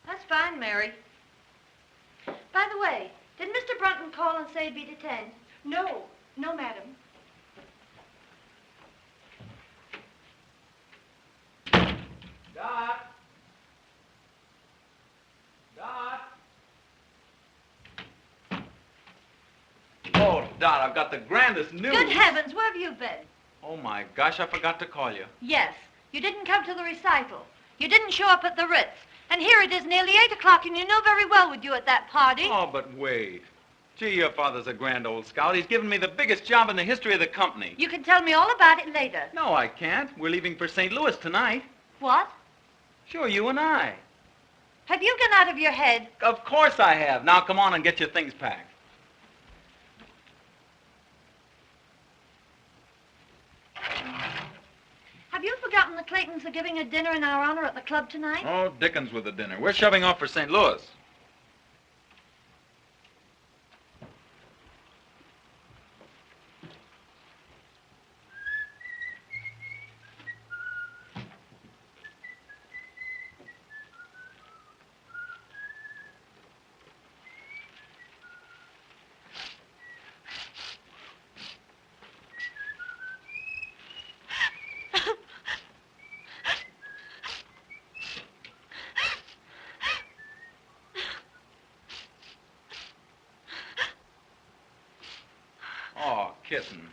That's fine, Mary. By the way, did Mr. Brunton call and say he'd be detained? No, no, madam. Dot! Dot! Oh, Dot, I've got the grandest news. Good heavens, where have you been? Oh, my gosh, I forgot to call you. Yes, you didn't come to the recital. You didn't show up at the Ritz. And here it is nearly 8 o'clock, and you know very well we'd you at that party. Oh, but wait. Gee, your father's a grand old scout. He's given me the biggest job in the history of the company. You can tell me all about it later. No, I can't. We're leaving for St. Louis tonight. What? Sure, you and I. Have you gone out of your head? Of course I have. Now, come on and get your things packed. Have you forgotten the Claytons are giving a dinner in our honor at the club tonight? Oh, Dickens with the dinner. We're shoving off for St. Louis. Oh, kitten.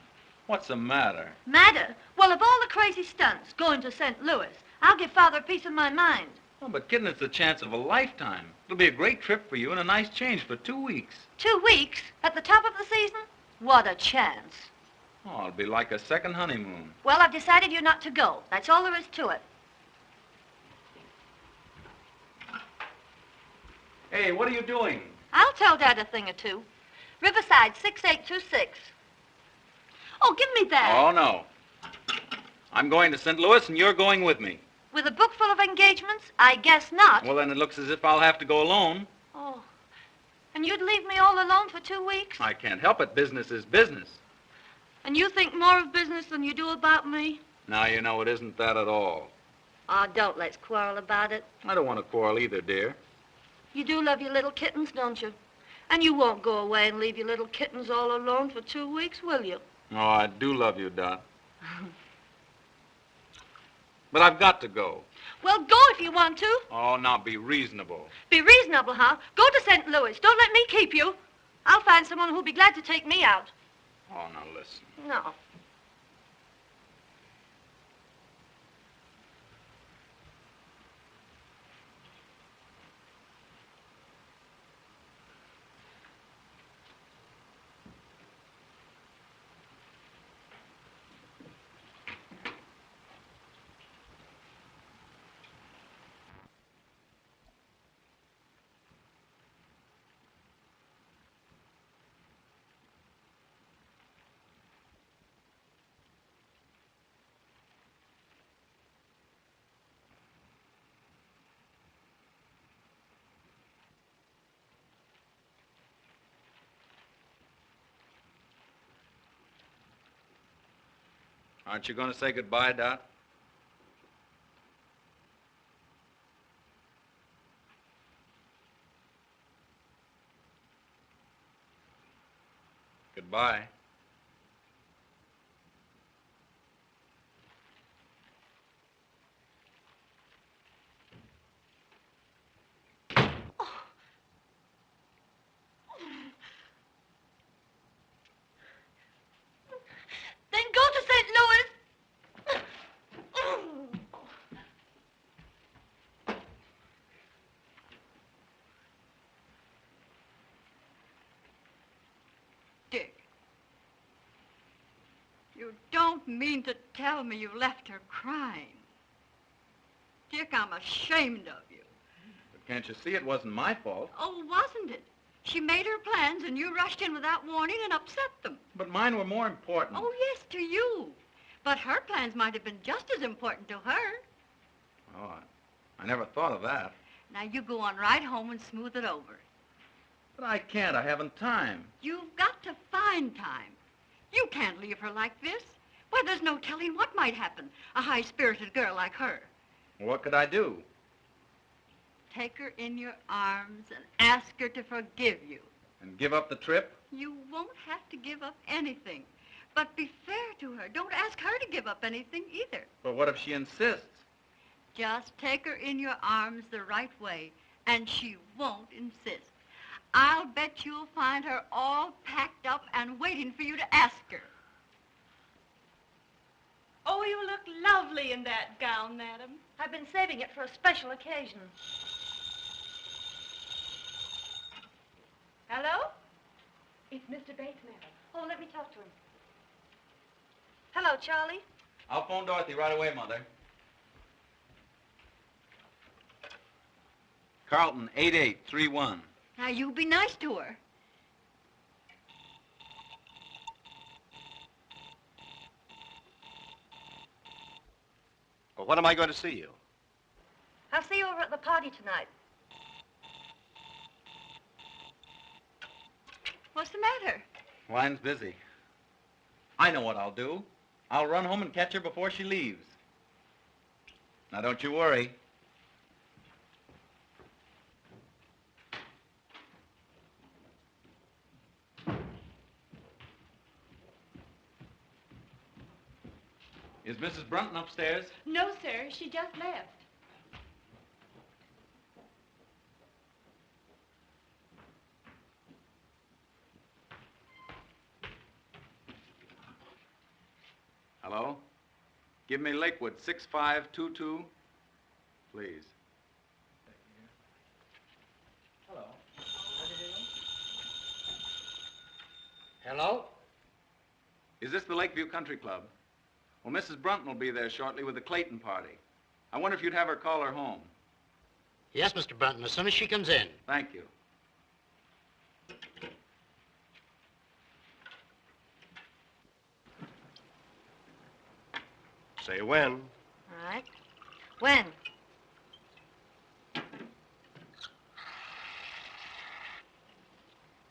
What's the matter? Matter? Well, of all the crazy stunts going to St. Louis, I'll give Father a piece of my mind. Oh, but kitten, it's the chance of a lifetime. It'll be a great trip for you and a nice change for 2 weeks. 2 weeks? At the top of the season? What a chance. Oh, it'll be like a second honeymoon. Well, I've decided you're not to go. That's all there is to it. Hey, what are you doing? I'll tell Dad a thing or two. Riverside, 6826. Oh, give me that. Oh, no. I'm going to St. Louis, and you're going with me. With a book full of engagements? I guess not. Well, then it looks as if I'll have to go alone. Oh, and you'd leave me all alone for 2 weeks? I can't help it. Business is business. And you think more of business than you do about me? Now, you know, it isn't that at all. Oh, don't let's quarrel about it. I don't want to quarrel either, dear. You do love your little kittens, don't you? And you won't go away and leave your little kittens all alone for 2 weeks, will you? Oh, I do love you, Dot. But I've got to go. Well, go if you want to. Oh, now be reasonable. Be reasonable, huh? Go to St. Louis. Don't let me keep you. I'll find someone who'll be glad to take me out. Oh, now listen. No. Aren't you going to say goodbye, Dot? Goodbye. Then go to St. Louis. You don't mean to tell me you left her crying. Dick, I'm ashamed of you. But can't you see it wasn't my fault? Oh, wasn't it? She made her plans and you rushed in without warning and upset them. But mine were more important. Oh, yes, to you. But her plans might have been just as important to her. Oh, I never thought of that. Now, you go on right home and smooth it over. But I can't. I haven't time. You've got to find time. You can't leave her like this. Why, there's no telling what might happen, a high-spirited girl like her. What could I do? Take her in your arms and ask her to forgive you. And give up the trip? You won't have to give up anything. But be fair to her. Don't ask her to give up anything either. But what if she insists? Just take her in your arms the right way, and she won't insist. I'll bet you'll find her all packed up and waiting for you to ask her. Oh, you look lovely in that gown, madam. I've been saving it for a special occasion. Hello? It's Mr. Bates, madam. Oh, let me talk to him. Hello, Charlie. I'll phone Dorothy right away, Mother. Carlton, 8831. Now, you be nice to her. Well, when am I going to see you? I'll see you over at the party tonight. What's the matter? Line's busy. I know what I'll do. I'll run home and catch her before she leaves. Now, don't you worry. Is Mrs. Brunton upstairs? No, sir. She just left. Hello? Give me Lakewood, 6522, please. Hello. Hello? Is this the Lakeview Country Club? Well, Mrs. Brunton will be there shortly with the Clayton party. I wonder if you'd have her call her home. Yes, Mr. Brunton, as soon as she comes in. Thank you. Say when. All right. When?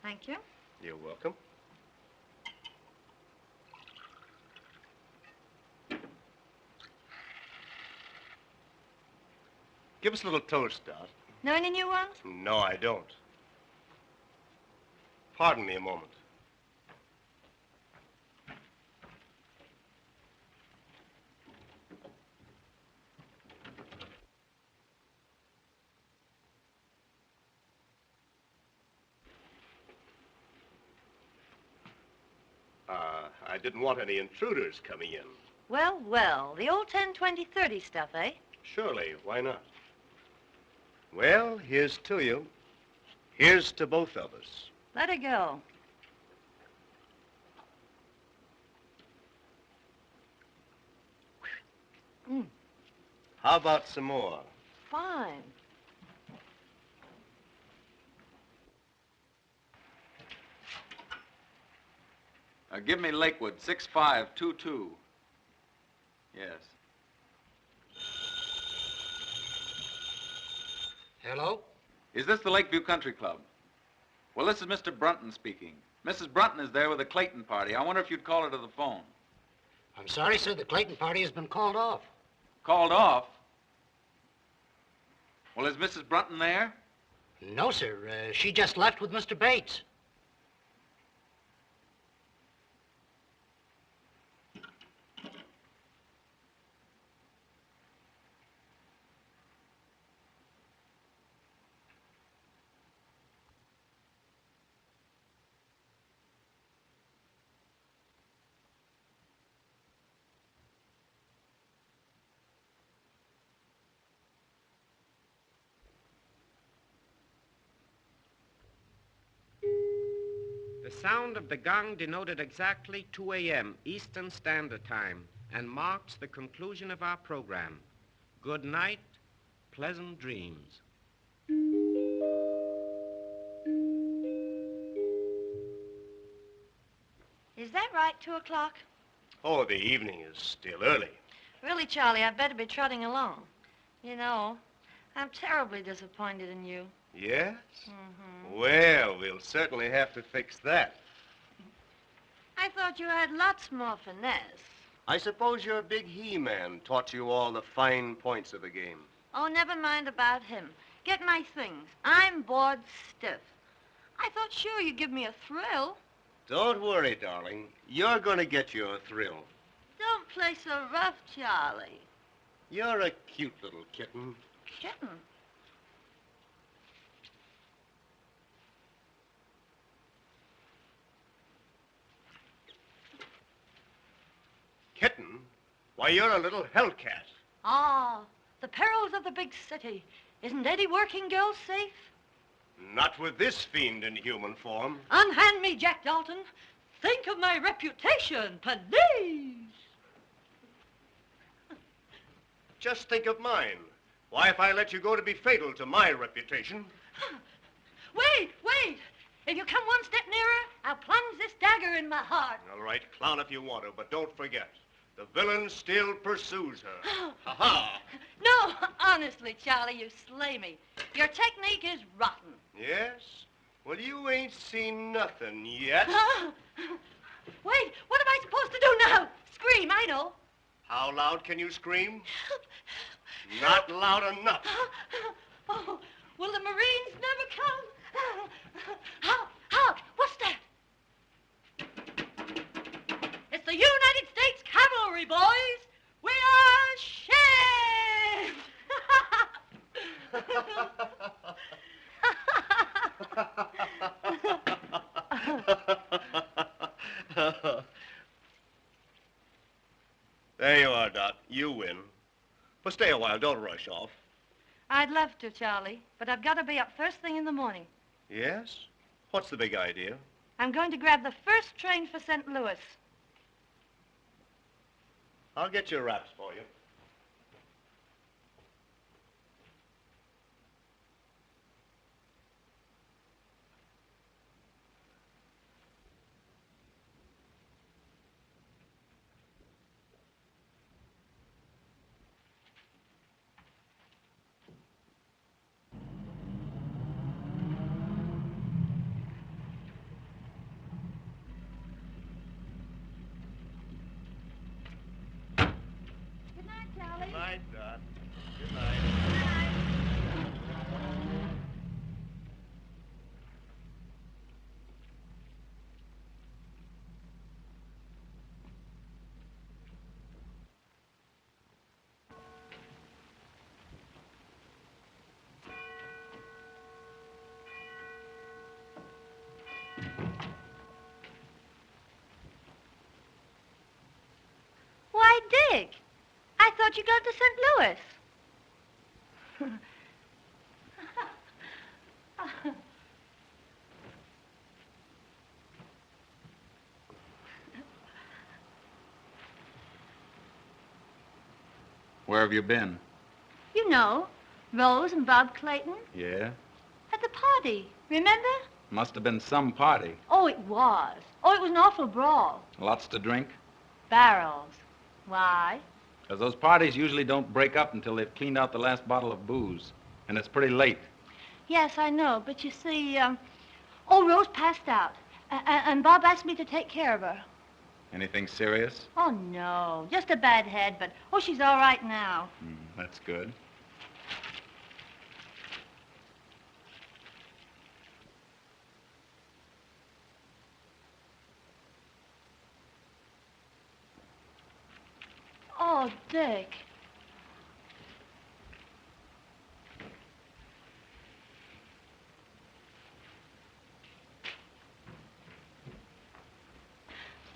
Thank you. You're welcome. Give us a little toast, Dot. Know any new ones? No, I don't. Pardon me a moment. I didn't want any intruders coming in. Well, well, the old 10, 20, 30 stuff, eh? Surely, why not? Well, here's to you. Here's to both of us. Let her go. How about some more? Fine. Give me Lakewood, 6522. Yes. Hello? Is this the Lakeview Country Club? Well, this is Mr. Brunton speaking. Mrs. Brunton is there with the Clayton party. I wonder if you'd call her to the phone. I'm sorry, sir. The Clayton party has been called off. Called off? Well, is Mrs. Brunton there? No, sir. She just left with Mr. Bates. The sound of the gong denoted exactly 2 a.m. Eastern Standard Time and marks the conclusion of our program. Good night, pleasant dreams. Is that right, 2 o'clock? Oh, the evening is still early. Really, Charlie, I'd better be trotting along. You know, I'm terribly disappointed in you. Yes? Mm-hmm. Well, we'll certainly have to fix that. I thought you had lots more finesse. I suppose your big he-man taught you all the fine points of the game. Oh, never mind about him. Get my things. I'm bored stiff. I thought sure you'd give me a thrill. Don't worry, darling. You're going to get your thrill. Don't play so rough, Charlie. You're a cute little kitten. Kitten? Kitten? Why, you're a little hellcat. Ah, the perils of the big city. Isn't any working girl safe? Not with this fiend in human form. Unhand me, Jack Dalton. Think of my reputation, please. Just think of mine. Why, if I let you go to be fatal to my reputation. Wait, wait. If you come one step nearer, I'll plunge this dagger in my heart. All right, clown if you want to, but don't forget, the villain still pursues her. Ha-ha! No, honestly, Charlie, you slay me. Your technique is rotten. Yes? Well, you ain't seen nothing yet. Wait, what am I supposed to do now? Scream, I know. How loud can you scream? Not loud enough. Oh, will the Marines never come? How? What's that? It's the United States Cavalry, boys. We are ashamed. There you are, Doc. You win. But stay a while. Don't rush off. I'd love to, Charlie, but I've got to be up first thing in the morning. Yes? What's the big idea? I'm going to grab the first train for St. Louis. I'll get your wraps for you. Good night, Dot. Good night. Why, Dick, I thought you got to St. Louis. Where have you been? You know, Rose and Bob Clayton Yeah? at the party, remember? Must have been some party. Oh, it was. Oh, it was an awful brawl. Lots to drink? Barrels. Why? Because those parties usually don't break up until they've cleaned out the last bottle of booze. And it's pretty late. Yes, I know, but you see, Rose passed out, and Bob asked me to take care of her. Anything serious? Oh, no, just a bad head, but, she's all right now. That's good. Oh, Dick.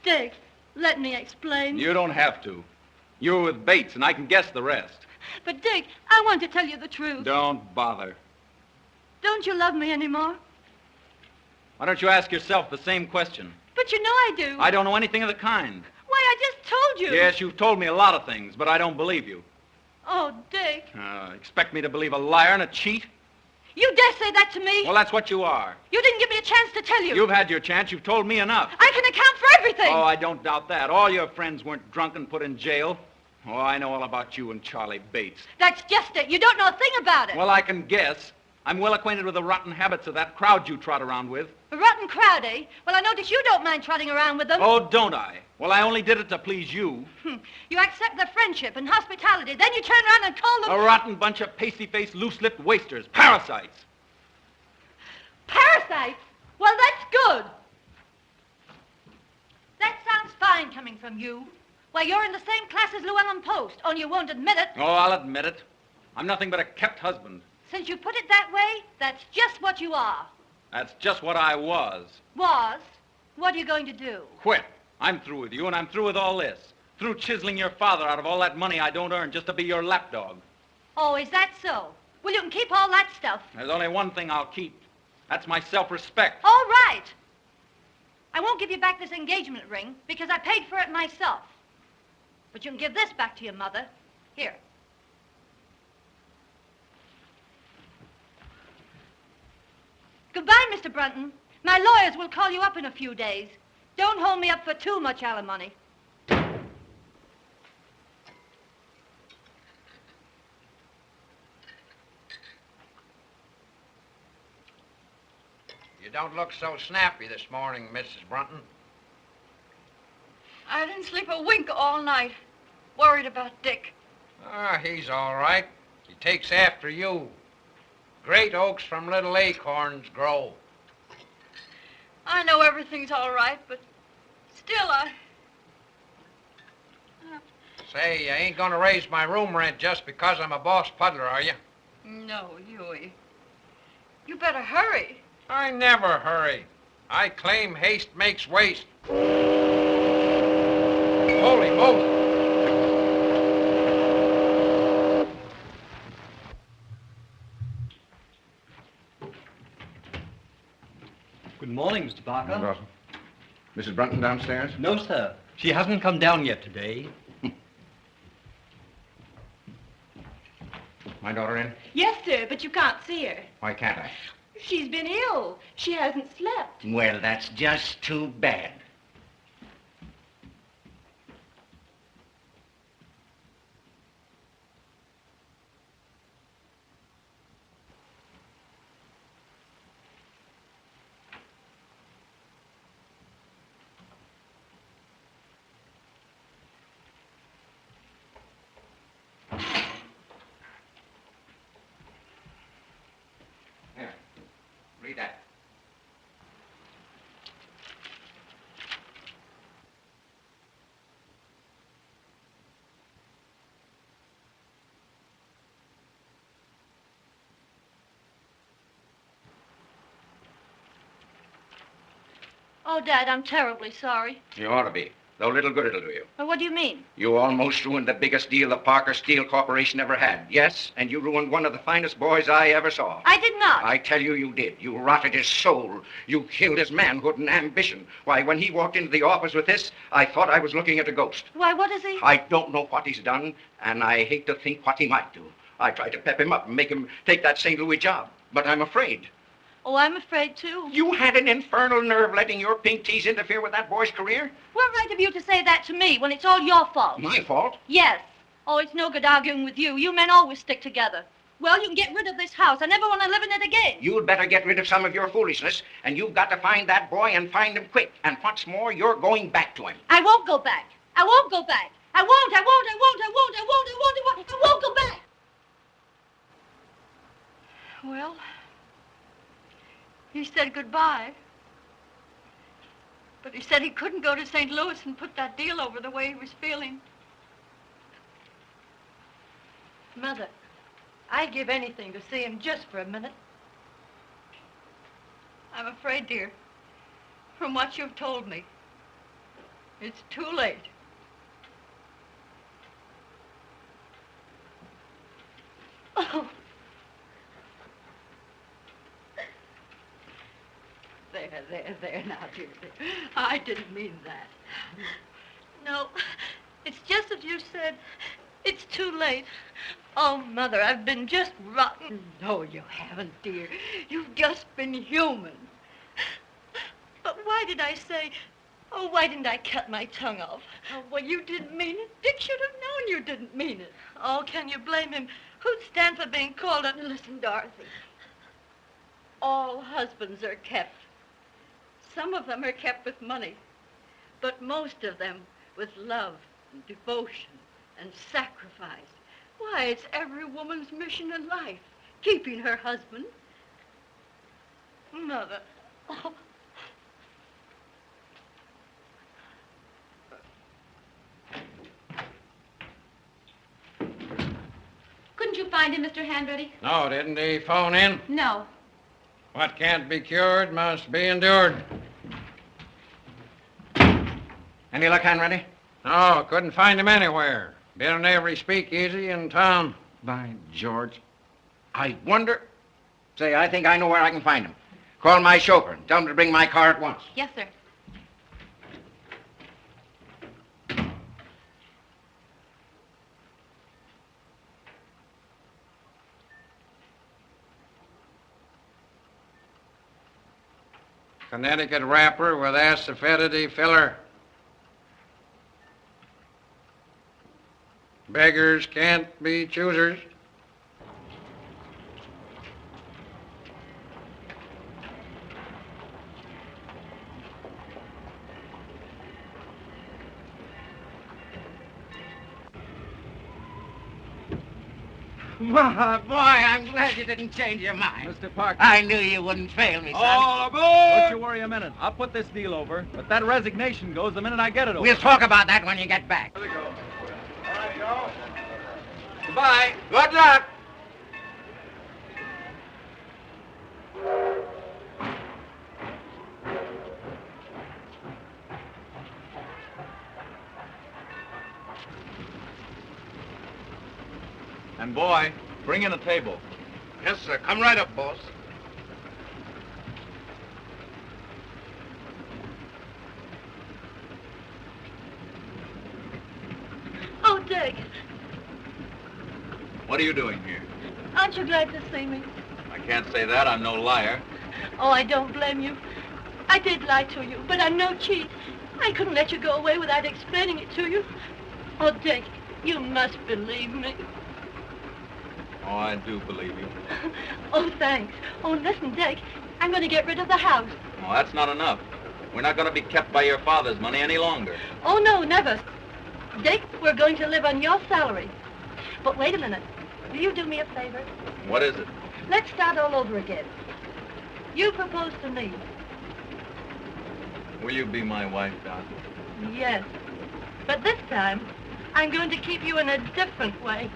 Dick, let me explain. You don't have to. You were with Bates, and I can guess the rest. But, Dick, I want to tell you the truth. Don't bother. Don't you love me anymore? Why don't you ask yourself the same question? But you know I do. I don't know anything of the kind. Why, I just told you. Yes, you've told me a lot of things, but I don't believe you. Oh, Dick. Expect me to believe a liar and a cheat? You dare say that to me? Well, that's what you are. You didn't give me a chance to tell you. You've had your chance. You've told me enough. I can account for everything. Oh, I don't doubt that. All your friends weren't drunk and put in jail. Oh, I know all about you and Charlie Bates. That's just it. You don't know a thing about it. Well, I can guess. I'm well acquainted with the rotten habits of that crowd you trot around with. A rotten crowd, eh? Well, I notice you don't mind trotting around with them. Oh, don't I? Well, I only did it to please you. You accept their friendship and hospitality, then you turn around and call them... A rotten bunch of pasty-faced, loose-lipped wasters. Parasites. Parasites? Well, that's good. That sounds fine coming from you. Why, you're in the same class as Llewellyn Post, only you won't admit it. Oh, I'll admit it. I'm nothing but a kept husband. Since you put it that way, that's just what you are. That's just what I was. Was? What are you going to do? Quit. I'm through with you, and I'm through with all this. Through chiseling your father out of all that money I don't earn just to be your lapdog. Oh, is that so? Well, you can keep all that stuff. There's only one thing I'll keep. That's my self-respect. All right. I won't give you back this engagement ring because I paid for it myself. But you can give this back to your mother. Here. Goodbye, Mr. Brunton. My lawyers will call you up in a few days. Don't hold me up for too much alimony. You don't look so snappy this morning, Mrs. Brunton. I didn't sleep a wink all night. Worried about Dick. Ah, he's all right. He takes after you. Great oaks from little acorns grow. I know everything's all right, but still Say, you ain't gonna raise my room rent just because I'm a boss puddler, are you? No, Huey. You better hurry. I never hurry. I claim haste makes waste. Holy moly. Good morning, Mr. Barker. Mrs. Brunton downstairs? No, sir. She hasn't come down yet today. My daughter in? Yes, sir, but you can't see her. Why can't I? She's been ill. She hasn't slept. Well, that's just too bad. Read that. Oh, Dad, I'm terribly sorry. You ought to be. Though little good it'll do you. Well, what do you mean? You almost ruined the biggest deal the Parker Steel Corporation ever had. Yes, and you ruined one of the finest boys I ever saw. I did not. I tell you, you did. You rotted his soul. You killed his manhood and ambition. Why, when he walked into the office with this, I thought I was looking at a ghost. Why, what is he? I don't know what he's done, and I hate to think what he might do. I tried to pep him up and make him take that St. Louis job, but I'm afraid. Oh, I'm afraid, too. You had an infernal nerve letting your pink teas interfere with that boy's career? What right have you to say that to me when it's all your fault? My fault? Yes. Oh, it's no good arguing with you. You men always stick together. Well, you can get rid of this house. I never want to live in it again. You'd better get rid of some of your foolishness, and you've got to find that boy and find him quick. And what's more, you're going back to him. I won't go back. I won't go back. I won't go back. Well, he said goodbye. But he said he couldn't go to St. Louis and put that deal over the way he was feeling. Mother, I'd give anything to see him just for a minute. I'm afraid, dear, from what you've told me, it's too late. Oh. There, there now, dear. I didn't mean that. No, it's just as you said. It's too late. Oh, Mother, I've been just rotten. No, you haven't, dear. You've just been human. But why did I say... Oh, why didn't I cut my tongue off? Oh, well, you didn't mean it. Dick should have known you didn't mean it. Oh, can you blame him? Who'd stand for being called up? Listen, Dorothy. All husbands are kept. Some of them are kept with money, but most of them with love and devotion and sacrifice. Why, it's every woman's mission in life, keeping her husband. Mother. Oh. Couldn't you find him, Mr. Handready? No, didn't he phone in? No. What can't be cured must be endured. Any luck, Hanratty? No, couldn't find him anywhere. Been in every speakeasy in town. By George. I wonder... Say, I think I know where I can find him. Call my chauffeur and tell him to bring my car at once. Yes, sir. Connecticut wrapper with acidity filler. Beggars can't be choosers. Boy, I'm glad you didn't change your mind. Mr. Parker. I knew you wouldn't fail me, son. All aboard! Don't you worry a minute. I'll put this deal over, but that resignation goes the minute I get it over. We'll talk about that when you get back. Here we go. All right, y'all. Goodbye. Good luck. And boy, bring in a table. Yes, sir. Come right up, boss. Oh, Dick, What are you doing here? aren't you glad to see me? I can't say that. I'm no liar. Oh, I don't blame you. I did lie to you, but I'm no cheat. I couldn't let you go away without explaining it to you. Oh, Dick, you must believe me. Oh, I do believe you. Oh, thanks. Oh, listen, Dick, I'm going to get rid of the house. Oh, that's not enough. We're not going to be kept by your father's money any longer. Oh, no, never. Dick, we're going to live on your salary. But wait a minute. Will you do me a favor? What is it? Let's start all over again. You propose to me. Will you be my wife, Doc? Yes. But this time, I'm going to keep you in a different way.